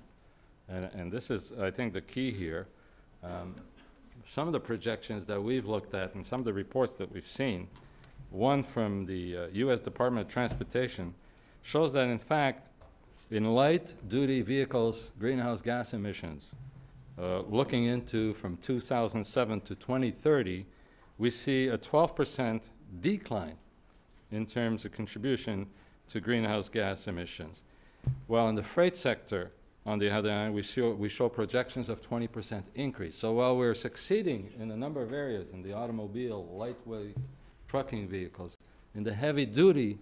and this is, I think, the key here, some of the projections that we've looked at and some of the reports that we've seen, one from the U.S. Department of Transportation, shows that, in fact, in light-duty vehicles, greenhouse gas emissions, looking into from 2007 to 2030, we see a 12% decline in terms of contribution to greenhouse gas emissions. While in the freight sector, on the other hand, we show projections of 20% increase. So while we're succeeding in a number of areas, in the automobile, lightweight trucking vehicles, in the heavy-duty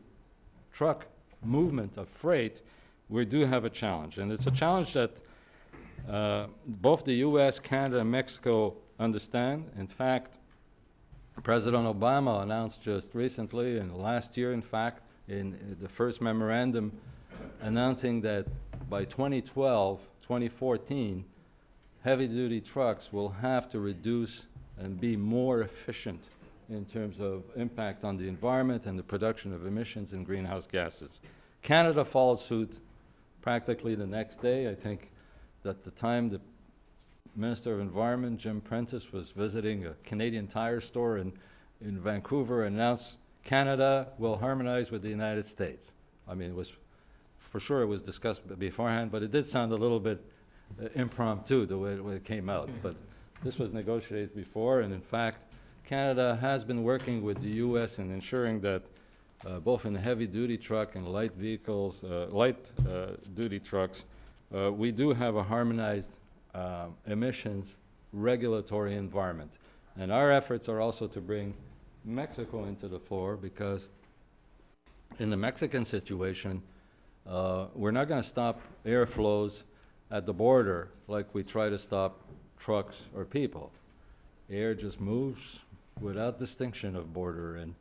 truck movement of freight, we do have a challenge. And it's a challenge that both the U.S., Canada, and Mexico understand. In fact, President Obama announced just recently, and last year, in fact, in the first memorandum, announcing that by 2012, 2014, heavy-duty trucks will have to reduce and be more efficient in terms of impact on the environment and the production of emissions and greenhouse gases. Canada followed suit practically the next day. I think at the time the Minister of Environment, Jim Prentice, was visiting a Canadian Tire store in Vancouver and announced Canada will harmonize with the United States. I mean, it was, for sure it was discussed beforehand, but it did sound a little bit impromptu the way it came out. But this was negotiated before, and in fact, Canada has been working with the U.S. in ensuring that both in the heavy-duty truck and light vehicles, light-duty trucks, we do have a harmonized emissions regulatory environment. And our efforts are also to bring Mexico into the fore, because in the Mexican situation, we're not going to stop airflows at the border like we try to stop trucks or people. Air just moves without distinction of border, and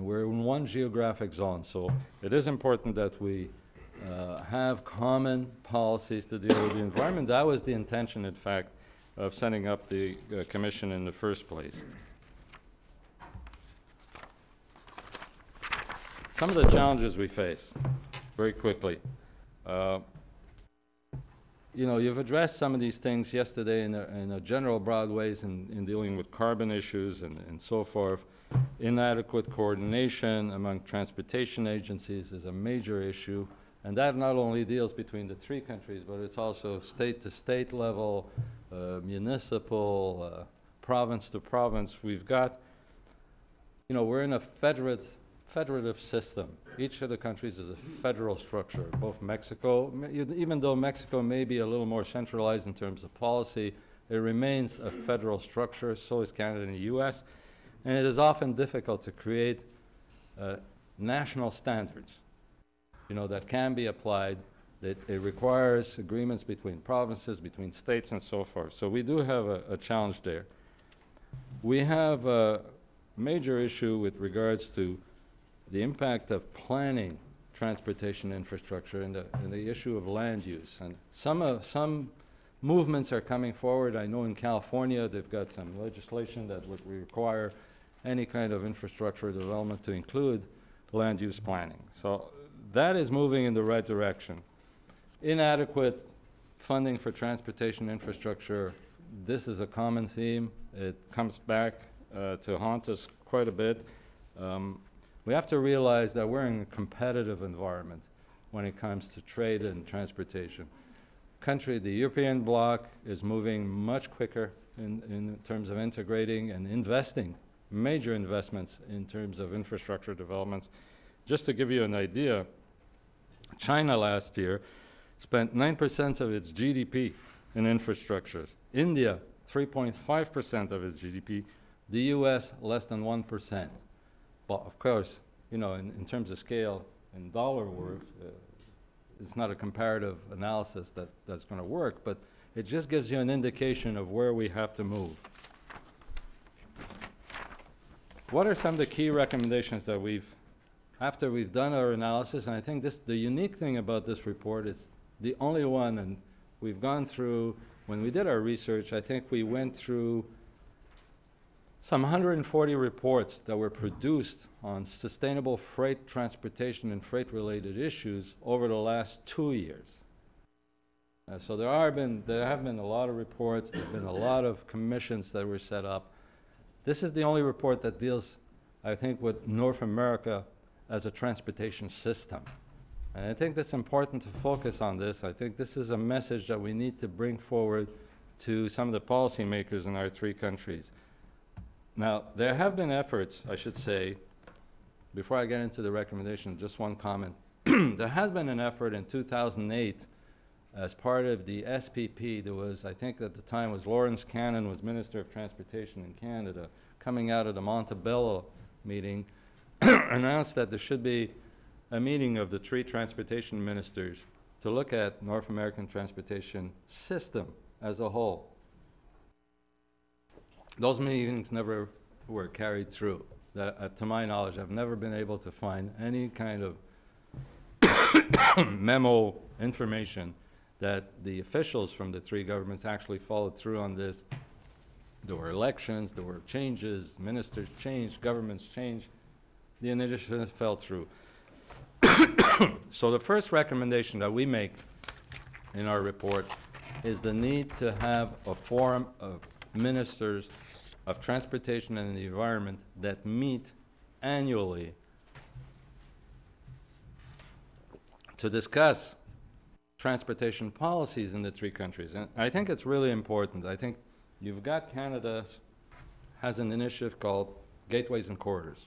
we're in one geographic zone. So it is important that we have common policies to deal with the environment. That was the intention, in fact, of setting up the commission in the first place. Some of the challenges we face, very quickly. You know, you've addressed some of these things yesterday in a general broad ways in dealing with carbon issues and so forth. Inadequate coordination among transportation agencies is a major issue, and that not only deals between the three countries, but it's also state-to-state level, municipal, province to province. We've got, you know, we're in a federative system. Each of the countries is a federal structure. Both Mexico, even though Mexico may be a little more centralized in terms of policy, it remains a federal structure. So is Canada and the U.S. And it is often difficult to create national standards, you know, that can be applied. That it requires agreements between provinces, between states, and so forth. So we do have a challenge there. We have a major issue with regards to the impact of planning transportation infrastructure and the issue of land use. And some movements are coming forward. I know in California they've got some legislation that would require any kind of infrastructure development to include land use planning. So that is moving in the right direction. Inadequate funding for transportation infrastructure, this is a common theme. It comes back to haunt us quite a bit. We have to realize that we're in a competitive environment when it comes to trade and transportation. The European bloc is moving much quicker in terms of integrating and investing, major investments in terms of infrastructure developments. Just to give you an idea, China last year spent 9% of its GDP in infrastructure. India, 3.5% of its GDP. The U.S., less than 1%. But of course, you know, in terms of scale and dollar worth, it's not a comparative analysis that's going to work, but it just gives you an indication of where we have to move. What are some of the key recommendations that after we've done our analysis, and I think the unique thing about this report, it's the only one, and we've gone through, when we did our research, I think we went through some 140 reports that were produced on sustainable freight transportation and freight-related issues over the last 2 years. So there have been a lot of reports, there have been a lot of commissions that were set up. This is the only report that deals, I think, with North America as a transportation system. And I think that's important to focus on this. I think this is a message that we need to bring forward to some of the policymakers in our 3 countries. Now, there have been efforts, I should say, before I get into the recommendation, just one comment. There has been an effort in 2008 as part of the SPP. There was, I think at the time, was Lawrence Cannon was Minister of Transportation in Canada, coming out of the Montebello meeting, announced that there should be a meeting of the 3 transportation ministers to look at North American transportation system as a whole. Those meetings never were carried through. To my knowledge, I've never been able to find any kind of memo information that the officials from the 3 governments actually followed through on this. There were elections, there were changes, ministers changed, governments changed. The initiative fell through. So the first recommendation that we make in our report is the need to have a forum of ministers of transportation and the environment that meet annually to discuss transportation policies in the 3 countries. And I think it's really important. I think you've got Canada has an initiative called Gateways and Corridors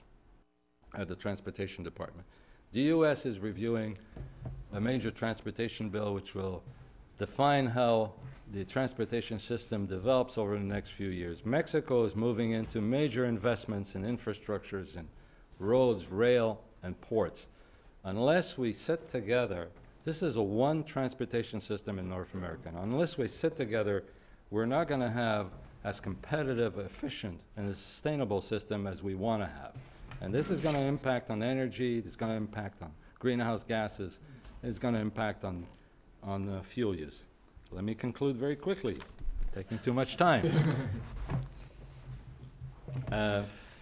at the Transportation Department. The U.S. is reviewing a major transportation bill which will define how the transportation system develops over the next few years. Mexico is moving into major investments in infrastructures in roads, rail, and ports. Unless we sit together, this is a one transportation system in North America. And unless we sit together, we're not going to have as competitive, efficient, and a sustainable system as we want to have. And this is going to impact on energy, it's going to impact on greenhouse gases, it's going to impact on fuel use. Let me conclude very quickly, taking too much time.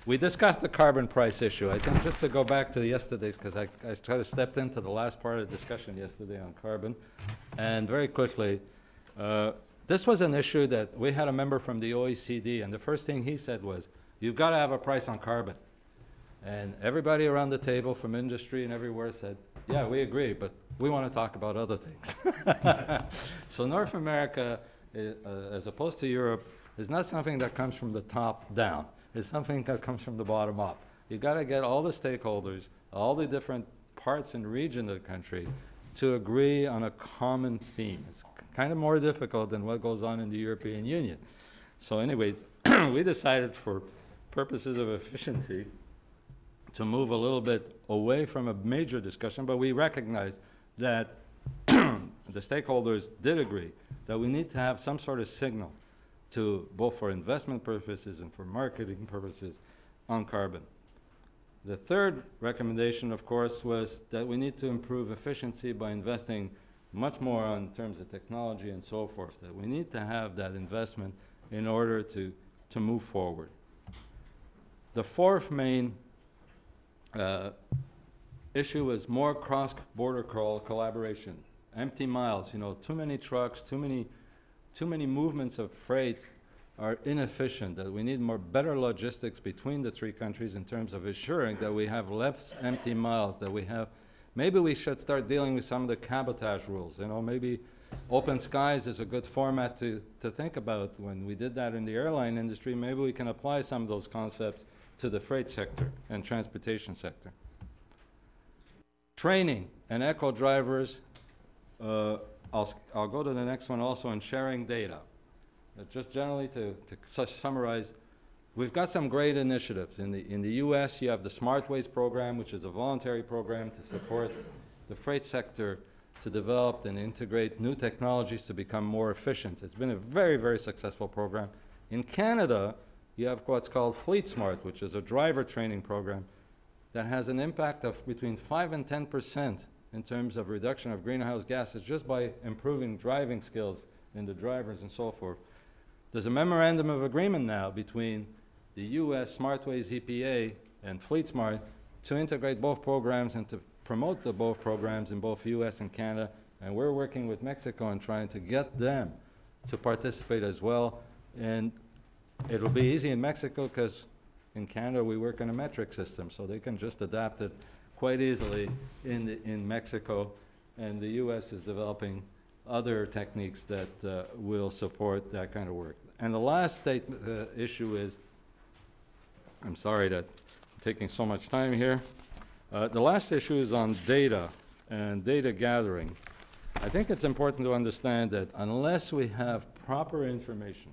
We discussed the carbon price issue. I think just to go back to yesterday's, because I tried to step into the last part of the discussion yesterday on carbon. And very quickly, this was an issue that we had a member from the OECD, and the first thing he said was, you've got to have a price on carbon. And everybody around the table from industry and everywhere said, yeah, we agree, but we want to talk about other things. So North America, as opposed to Europe, is not something that comes from the top down. It's something that comes from the bottom up. You've got to get all the stakeholders, all the different parts and regions of the country to agree on a common theme. It's kind of more difficult than what goes on in the European Union. So anyways, we decided for purposes of efficiency to move a little bit away from a major discussion, but we recognize that the stakeholders did agree that we need to have some sort of signal to both for investment purposes and for marketing purposes on carbon. The third recommendation, of course, was that we need to improve efficiency by investing much more in terms of technology and so forth, that we need to have that investment in order to move forward. The fourth main issue is more cross-border collaboration. Empty miles, you know, too many trucks, too many movements of freight are inefficient, that we need better logistics between the three countries in terms of ensuring that we have less empty miles, that we have, maybe we should start dealing with some of the cabotage rules. You know, maybe open skies is a good format to think about. When we did that in the airline industry, maybe we can apply some of those concepts to the freight sector and transportation sector. Training and eco drivers, I'll go to the next one also, on sharing data. Just generally to summarize, we've got some great initiatives. In the U.S., you have the Smart Waste program, which is a voluntary program to support the freight sector to develop and integrate new technologies to become more efficient. It's been a very, very successful program. In Canada, you have what's called Fleet Smart, which is a driver training program that has an impact of between 5 and 10% in terms of reduction of greenhouse gases just by improving driving skills in the drivers and so forth. There's a memorandum of agreement now between the U.S. SmartWays EPA and Fleet Smart to integrate both programs and to promote the both programs in both U.S. and Canada, and we're working with Mexico and trying to get them to participate as well. And it'll be easy in Mexico because in Canada we work on a metric system, so they can just adapt it quite easily in Mexico, and the U.S. is developing other techniques that will support that kind of work. And the last issue is, I'm sorry that I'm taking so much time here. The last issue is on data and data gathering. I think it's important to understand that unless we have proper information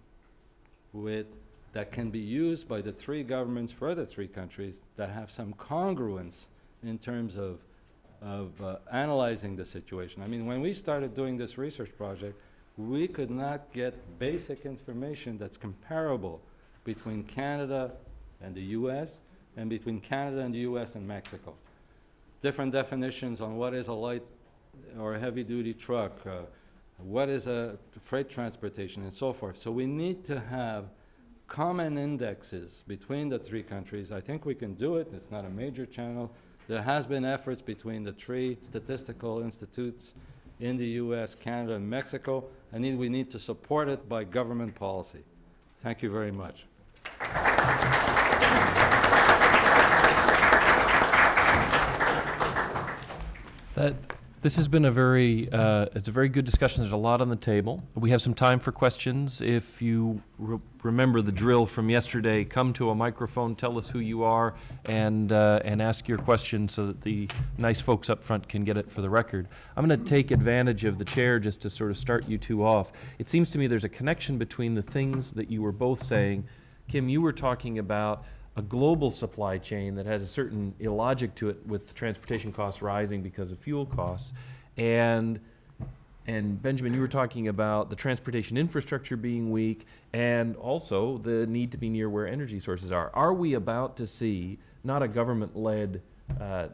that can be used by the three governments for the three countries that have some congruence in terms of analyzing the situation. I mean, when we started doing this research project, we could not get basic information that's comparable between Canada and the U.S. and between Canada and the U.S. and Mexico. Different definitions on what is a light or a heavy-duty truck, what is a freight transportation, and so forth. So we need to have common indexes between the three countries. I think we can do it. It's not a major channel. There has been efforts between the three statistical institutes in the U.S., Canada, and Mexico, and we need to support it by government policy. Thank you very much. This has been a very, it's a very good discussion. There's a lot on the table. We have some time for questions. If you remember the drill from yesterday, come to a microphone, tell us who you are, and ask your question so that the nice folks up front can get it for the record. I'm going to take advantage of the chair just to sort of start you two off. It seems to me there's a connection between the things that you were both saying. Kim, you were talking about a global supply chain that has a certain illogic to it with transportation costs rising because of fuel costs. And Benjamin, you were talking about the transportation infrastructure being weak and also the need to be near where energy sources are. Are we about to see not a government-led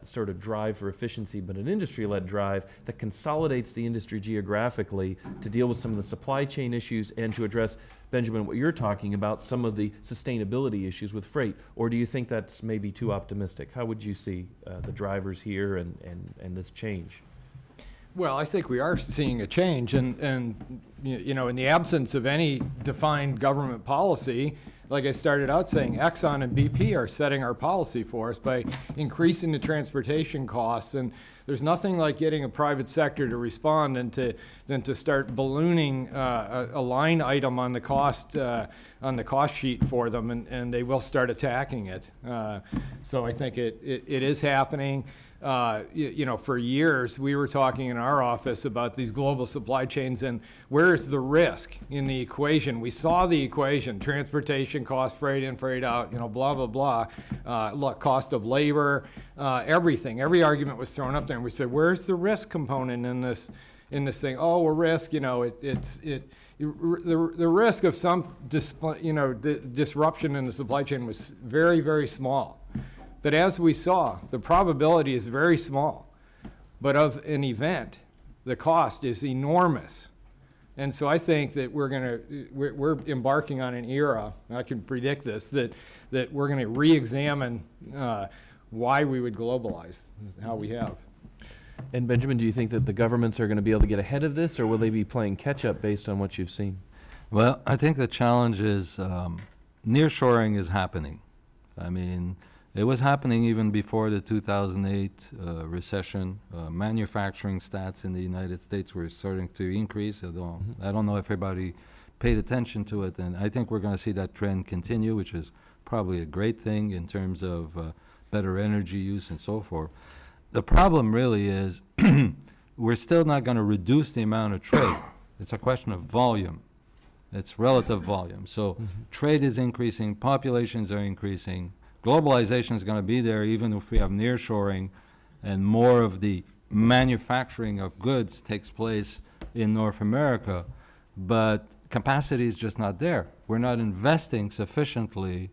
sort of drive for efficiency, but an industry-led drive that consolidates the industry geographically to deal with some of the supply chain issues and to address, Benjamin, what you're talking about, some of the sustainability issues with freight? Or do you think that's maybe too optimistic? How would you see the drivers here and this change? Well, I think we are seeing a change, and you know, in the absence of any defined government policy, like I started out saying, Exxon and BP are setting our policy for us by increasing the transportation costs, and there's nothing like getting a private sector to respond than to start ballooning a line item on the cost sheet for them, and they will start attacking it. So I think it is happening. You know, for years we were talking in our office about these global supply chains and where is the risk in the equation. We saw the equation: transportation cost, freight in, freight out, you know, blah, blah, blah, cost of labor, everything. Every argument was thrown up there, and we said, where's the risk component in this thing? Oh, well, risk, you know, the risk of some disruption in the supply chain was very, very small. But as we saw, the probability is very small. But of an event, the cost is enormous. And so I think that we're embarking on an era, I can predict this, that we're going to re-examine why we would globalize, how we have. And Benjamin, do you think that the governments are going to be able to get ahead of this, or will they be playing catch-up based on what you've seen? Well, I think the challenge is nearshoring is happening. I mean, it was happening even before the 2008 recession. Manufacturing stats in the United States were starting to increase. Although I don't know if everybody paid attention to it, and I think we're going to see that trend continue, which is probably a great thing in terms of better energy use and so forth. The problem really is we're still not going to reduce the amount of trade. It's a question of volume. It's relative volume. So trade is increasing, populations are increasing, globalization is going to be there even if we have nearshoring and more of the manufacturing of goods takes place in North America, but capacity is just not there. We're not investing sufficiently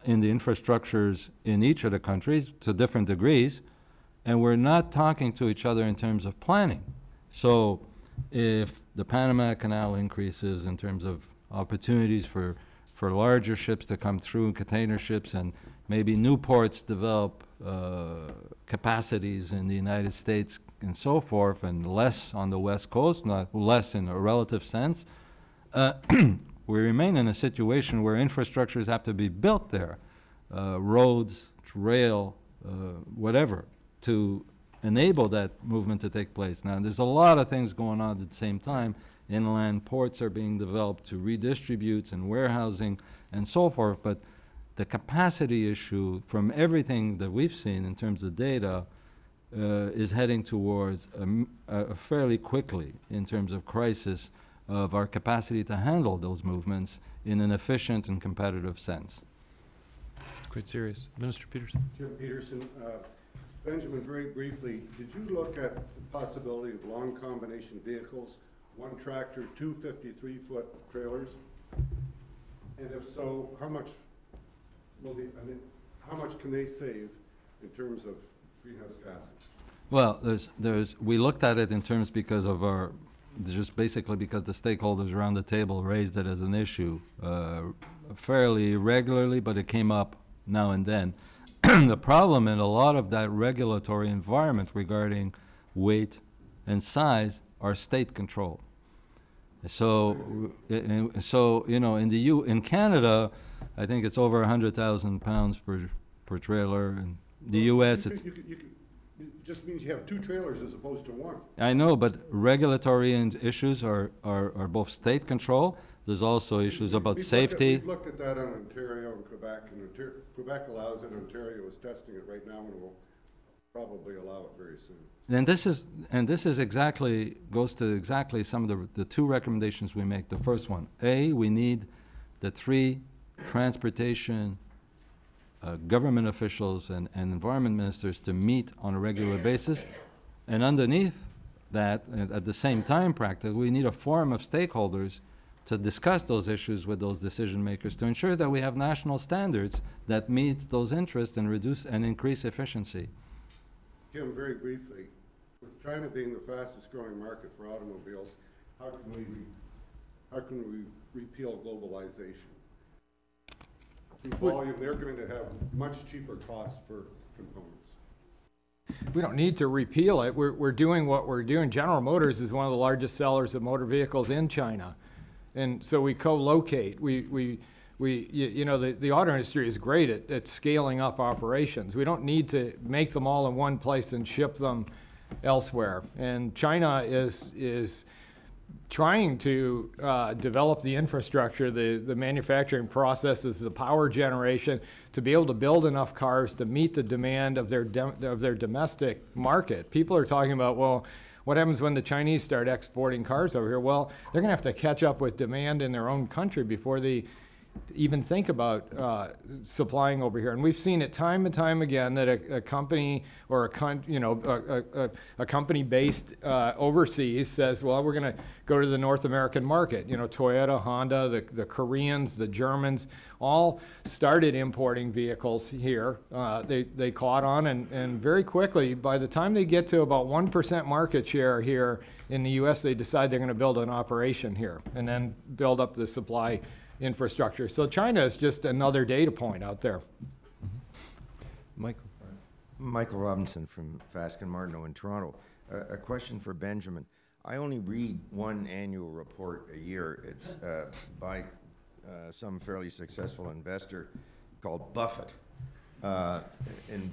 in the infrastructures in each of the countries to different degrees, and we're not talking to each other in terms of planning. So if the Panama Canal increases in terms of opportunities for larger ships to come through, container ships, and maybe new ports develop capacities in the United States and so forth, and less on the West Coast, not less in a relative sense, we remain in a situation where infrastructures have to be built there, roads, rail, whatever, to enable that movement to take place. Now, there's a lot of things going on at the same time. Inland ports are being developed to redistribute and warehousing and so forth, but the capacity issue from everything that we've seen in terms of data is heading towards fairly quickly in terms of crisis of our capacity to handle those movements in an efficient and competitive sense. Quite serious. Minister Peterson. Jim Peterson. Benjamin, very briefly, did you look at the possibility of long combination vehicles, one tractor, two 53-foot trailers? And if so, how much how much can they save in terms of greenhouse gases? Well, we looked at it in terms because of just basically because the stakeholders around the table raised it as an issue fairly regularly, but it came up now and then. The problem in a lot of that regulatory environment regarding weight and size are state controlled. So you know, in Canada, I think it's over 100,000 pounds per trailer. In the U.S., it just means you have two trailers as opposed to one. I know, but regulatory issues are both state control. There's also issues about safety. We've looked at that in Ontario and Quebec, and Quebec allows it. Ontario is testing it right now, and will probably allow it very soon. And this is exactly goes to exactly some of the two recommendations we make. The first one, we need the three transportation government officials and environment ministers to meet on a regular basis, and underneath that, at the same time, practically, we need a forum of stakeholders to discuss those issues with those decision makers to ensure that we have national standards that meet those interests and reduce and increase efficiency. Kim, very briefly, with China being the fastest growing market for automobiles, how can we repeal globalization? In volume, they're going to have much cheaper costs for components. We don't need to repeal it. We're doing what we're doing. General Motors is one of the largest sellers of motor vehicles in China. And so we co-locate. You know, the auto industry is great at scaling up operations. We don't need to make them all in one place and ship them elsewhere. And China is trying to develop the infrastructure, the manufacturing processes, the power generation to be able to build enough cars to meet the demand of their domestic market. People are talking about, well, what happens when the Chinese start exporting cars over here? Well, they're going to have to catch up with demand in their own country before they even think about supplying over here. And we've seen it time and time again that a company or a company based overseas says, well, we're going to go to the North American market. You know, Toyota, Honda, the Koreans, the Germans all started importing vehicles here. They caught on, and very quickly, by the time they get to about 1% market share here in the U.S., they decide they're going to build an operation here and then build up the supply infrastructure. So China is just another data point out there. Michael. Michael Robinson from Fasken Martineau in Toronto. A question for Benjamin. I only read one annual report a year. It's by some fairly successful investor called Buffett in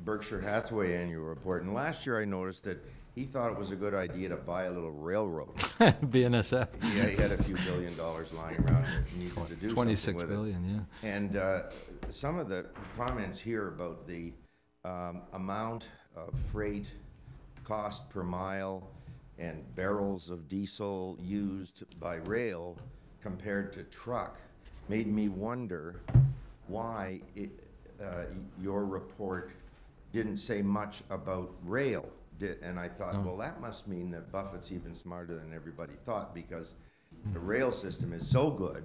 Berkshire Hathaway annual report. And last year I noticed that he thought it was a good idea to buy a little railroad. BNSF. Yeah, he had a few $1 billion lying around and needed to do 26 something with billion, it. And some of the comments here about the amount of freight cost per mile and barrels of diesel used by rail compared to truck made me wonder why your report didn't say much about rail. And I thought, well, that must mean that Buffett's even smarter than everybody thought, because the rail system is so good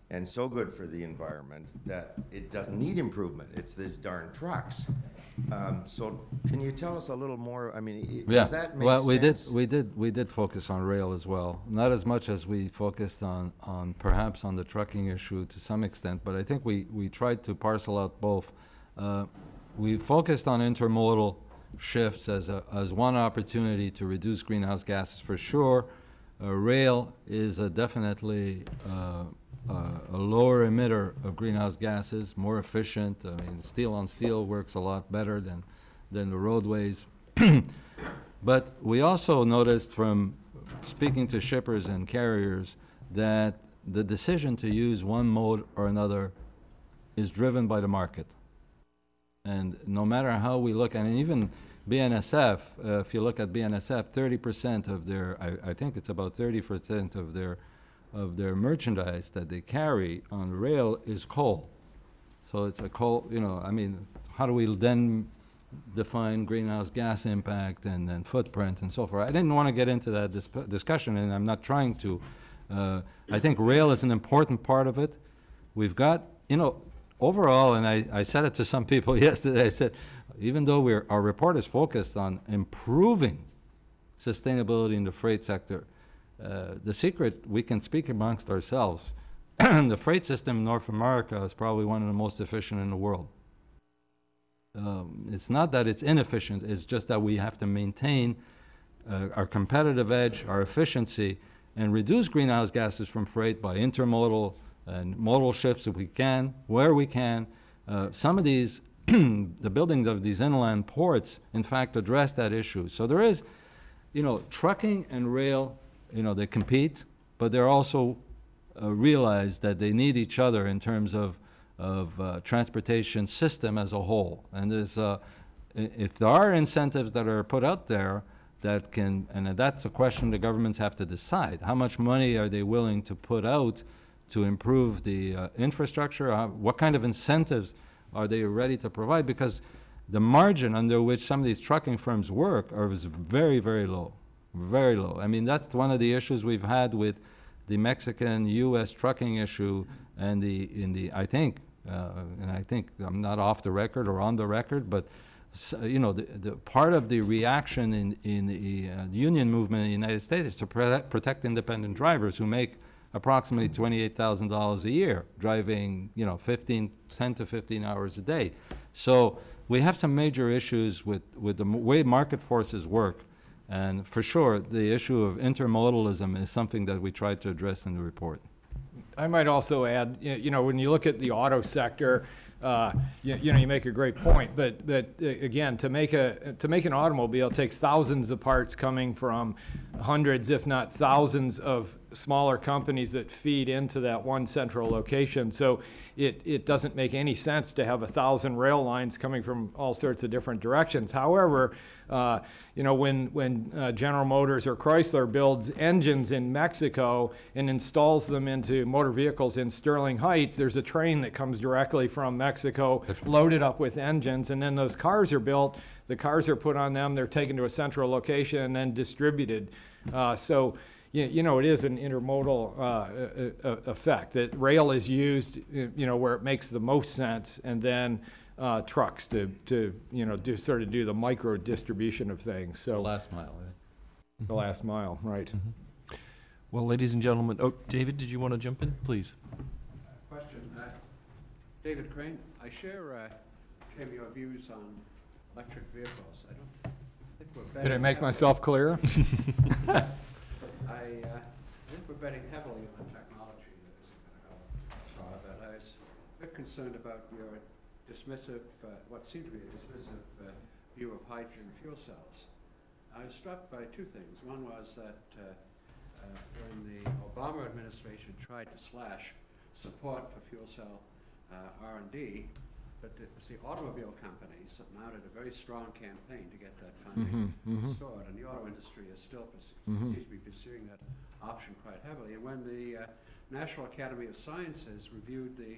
and so good for the environment that it doesn't need improvement. It's these darn trucks. So can you tell us a little more? I mean, does that make sense? We did focus on rail as well. Not as much as we focused on perhaps on the trucking issue to some extent, but I think we tried to parcel out both. We focused on intermodal shifts as one opportunity to reduce greenhouse gases for sure. Rail is definitely a lower emitter of greenhouse gases, more efficient. I mean, steel on steel works a lot better than the roadways. But we also noticed from speaking to shippers and carriers that the decision to use one mode or another is driven by the market. And no matter how we look, and even BNSF, if you look at BNSF, 30% of their, I think it's about 30% of their merchandise that they carry on rail is coal. So it's a coal, you know, I mean, how do we then define greenhouse gas impact and then footprint and so forth? I didn't want to get into that discussion, and I'm not trying to. I think rail is an important part of it. We've got, you know, overall, and I said it to some people yesterday, I said, even though our report is focused on improving sustainability in the freight sector, the secret, we can speak amongst ourselves, the freight system in North America is probably one of the most efficient in the world. It's not that it's inefficient, it's just that we have to maintain our competitive edge, our efficiency, and reduce greenhouse gases from freight by intermodal and modal shifts if we can, where we can. Some of these, the buildings of these inland ports, in fact, address that issue. So there is, you know, trucking and rail, you know, they compete, but they're also realize that they need each other in terms of transportation system as a whole. And there's, if there are incentives that are put out there that can, and that's a question the governments have to decide. How much money are they willing to put out to improve the infrastructure? What kind of incentives are they ready to provide? Because the margin under which some of these trucking firms work is very, very low, very low. I mean, that's one of the issues we've had with the Mexican-U.S. trucking issue, and I think I'm not off the record or on the record, but you know, the part of the reaction in the union movement in the United States is to protect independent drivers who make approximately $28,000 a year, driving, you know, 10 to 15 hours a day. So we have some major issues with the way market forces work. And for sure, the issue of intermodalism is something that we tried to address in the report. I might also add, you know, when you look at the auto sector, you know, you make a great point, but again, to make an automobile, it takes thousands of parts coming from hundreds, if not thousands, of smaller companies that feed into that one central location. So it doesn't make any sense to have 1,000 rail lines coming from all sorts of different directions. However, you know, when General Motors or Chrysler builds engines in Mexico and installs them into motor vehicles in Sterling Heights, there's a train that comes directly from Mexico loaded up with engines, and then those cars are built, the cars are put on them, they're taken to a central location and then distributed. So you know, it is an intermodal effect, that rail is used, you know, where it makes the most sense, and then trucks to you know, do the micro distribution of things. So Last mile, the last mile, right? Mm-hmm. Well, ladies and gentlemen, oh, David, did you want to jump in, please? Question, David Crane. I share Tim, your views on electric vehicles. I don't think we're Did betting I make heavily- myself clear? I think we're betting heavily on technology that isn't going to help. But I was a bit concerned about your dismissive, what seemed to be a dismissive view of hydrogen fuel cells. I was struck by two things. One was that when the Obama administration tried to slash support for fuel cell R&D, but it was the automobile companies that mounted a very strong campaign to get that funding restored, and the auto industry is still seems to be pursuing that option quite heavily. And when the National Academy of Sciences reviewed the,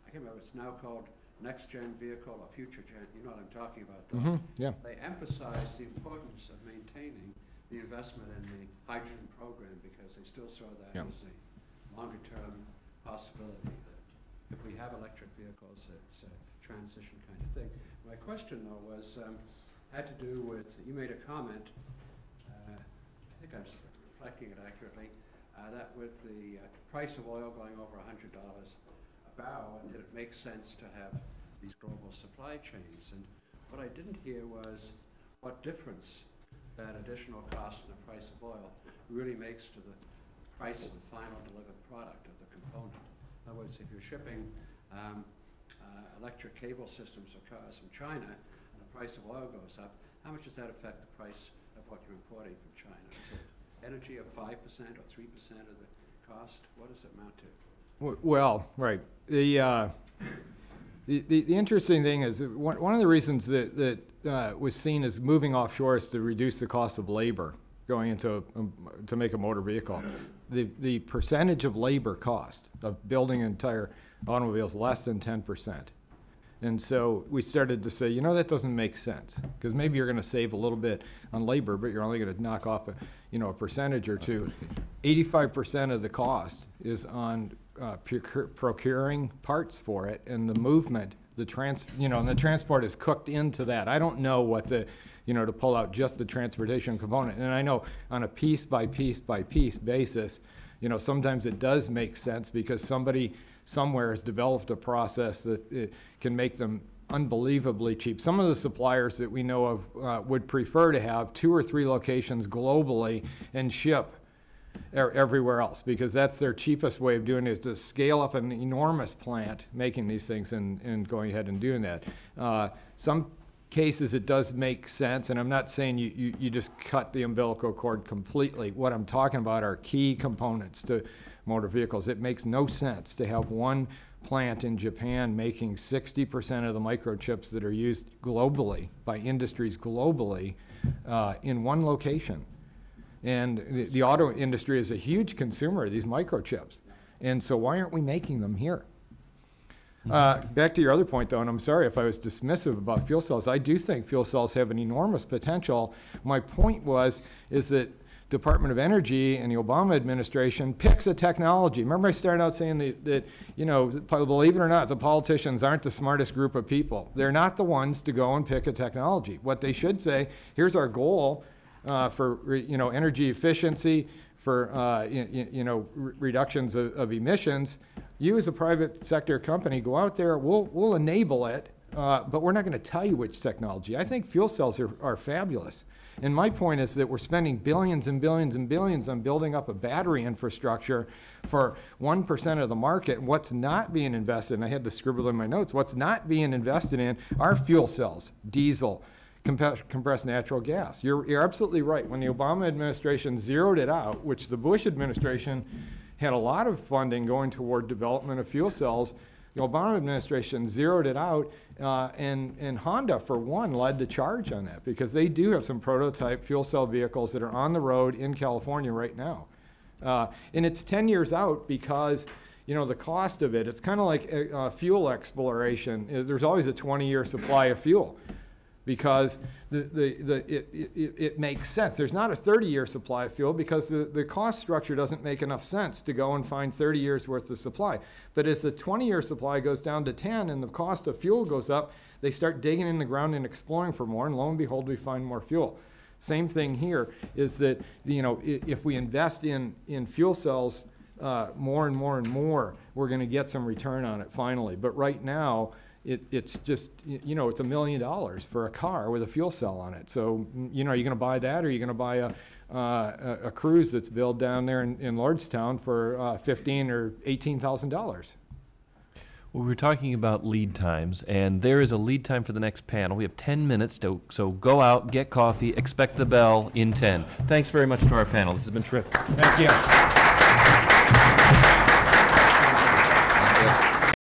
I can't remember, it's now called Next Gen Vehicle or Future Gen, you know what I'm talking about, though. Yeah. They emphasized the importance of maintaining the investment in the hydrogen program because they still saw that Yeah. as a longer-term possibility that if we have electric vehicles, it's a transition kind of thing. My question, though, was had to do with, you made a comment, I think I'm reflecting it accurately, that with the price of oil going over $100 a barrel, and did it make sense to have these global supply chains? And what I didn't hear was what difference that additional cost in the price of oil really makes to the price of the final delivered product of the component. In other words, if you're shipping electric cable systems or cars from China and the price of oil goes up, how much does that affect the price of what you're importing from China? Is it energy of 5% or 3% of the cost? What does it amount to? Well, right. The interesting thing is one of the reasons that was seen as moving offshore is to reduce the cost of labor going into to make a motor vehicle. The percentage of labor cost of building an entire automobile is less than 10%. And so we started to say, you know, that doesn't make sense because maybe you're going to save a little bit on labor, but you're only going to knock off a percentage or two. 85% of the cost is on procuring parts for it, and the movement, and the transport is cooked into that. I don't know what to pull out just the transportation component. And I know on a piece by piece by piece basis, sometimes it does make sense because somebody somewhere has developed a process that can make them unbelievably cheap. Some of the suppliers that we know of would prefer to have 2 or 3 locations globally and ship everywhere else because that's their cheapest way of doing it, to scale up an enormous plant making these things and going ahead and doing that. Some cases it does make sense, and I'm not saying you just cut the umbilical cord completely. What I'm talking about are key components to motor vehicles. It makes no sense to have one plant in Japan making 60% of the microchips that are used globally by industries globally in one location. And the auto industry is a huge consumer of these microchips. And so why aren't we making them here? Back to your other point, though, and I'm sorry if I was dismissive about fuel cells. I do think fuel cells have an enormous potential. My point is that Department of Energy and the Obama administration picks a technology. Remember I started out saying that believe it or not, the politicians aren't the smartest group of people. They're not the ones to go and pick a technology. What they should say, here's our goal for energy efficiency, for reductions of emissions. You as a private sector company go out there, we'll enable it, but we're not going to tell you which technology. I think fuel cells are fabulous. And my point is that we're spending billions and billions and billions on building up a battery infrastructure for 1% of the market. And what's not being invested, and I had to scribble in my notes, what's not being invested in are fuel cells, diesel, compressed natural gas. You're absolutely right. When the Obama administration zeroed it out, which the Bush administration had a lot of funding going toward development of fuel cells, the Obama administration zeroed it out, and Honda, for one, led the charge on that because they do have some prototype fuel cell vehicles that are on the road in California right now. And it's 10 years out because the cost of it, it's kind of like fuel exploration. There's always a 20-year supply of fuel because it makes sense. There's not a 30-year supply of fuel because the cost structure doesn't make enough sense to go and find 30 years worth of supply. But as the 20-year supply goes down to 10 and the cost of fuel goes up, they start digging in the ground and exploring for more, and lo and behold, we find more fuel. Same thing here is that, if we invest in fuel cells more and more and more, we're going to get some return on it finally. But right now, it's just, you know, it's $1 million for a car with a fuel cell on it. So, you know, are you going to buy that, or are you going to buy a cruise that's built down there in Lordstown for $15,000 or $18,000? Well, we're talking about lead times, and there is a lead time for the next panel. We have 10 minutes, so go out, get coffee, expect the bell in 10. Thanks very much to our panel. This has been terrific. Thank you.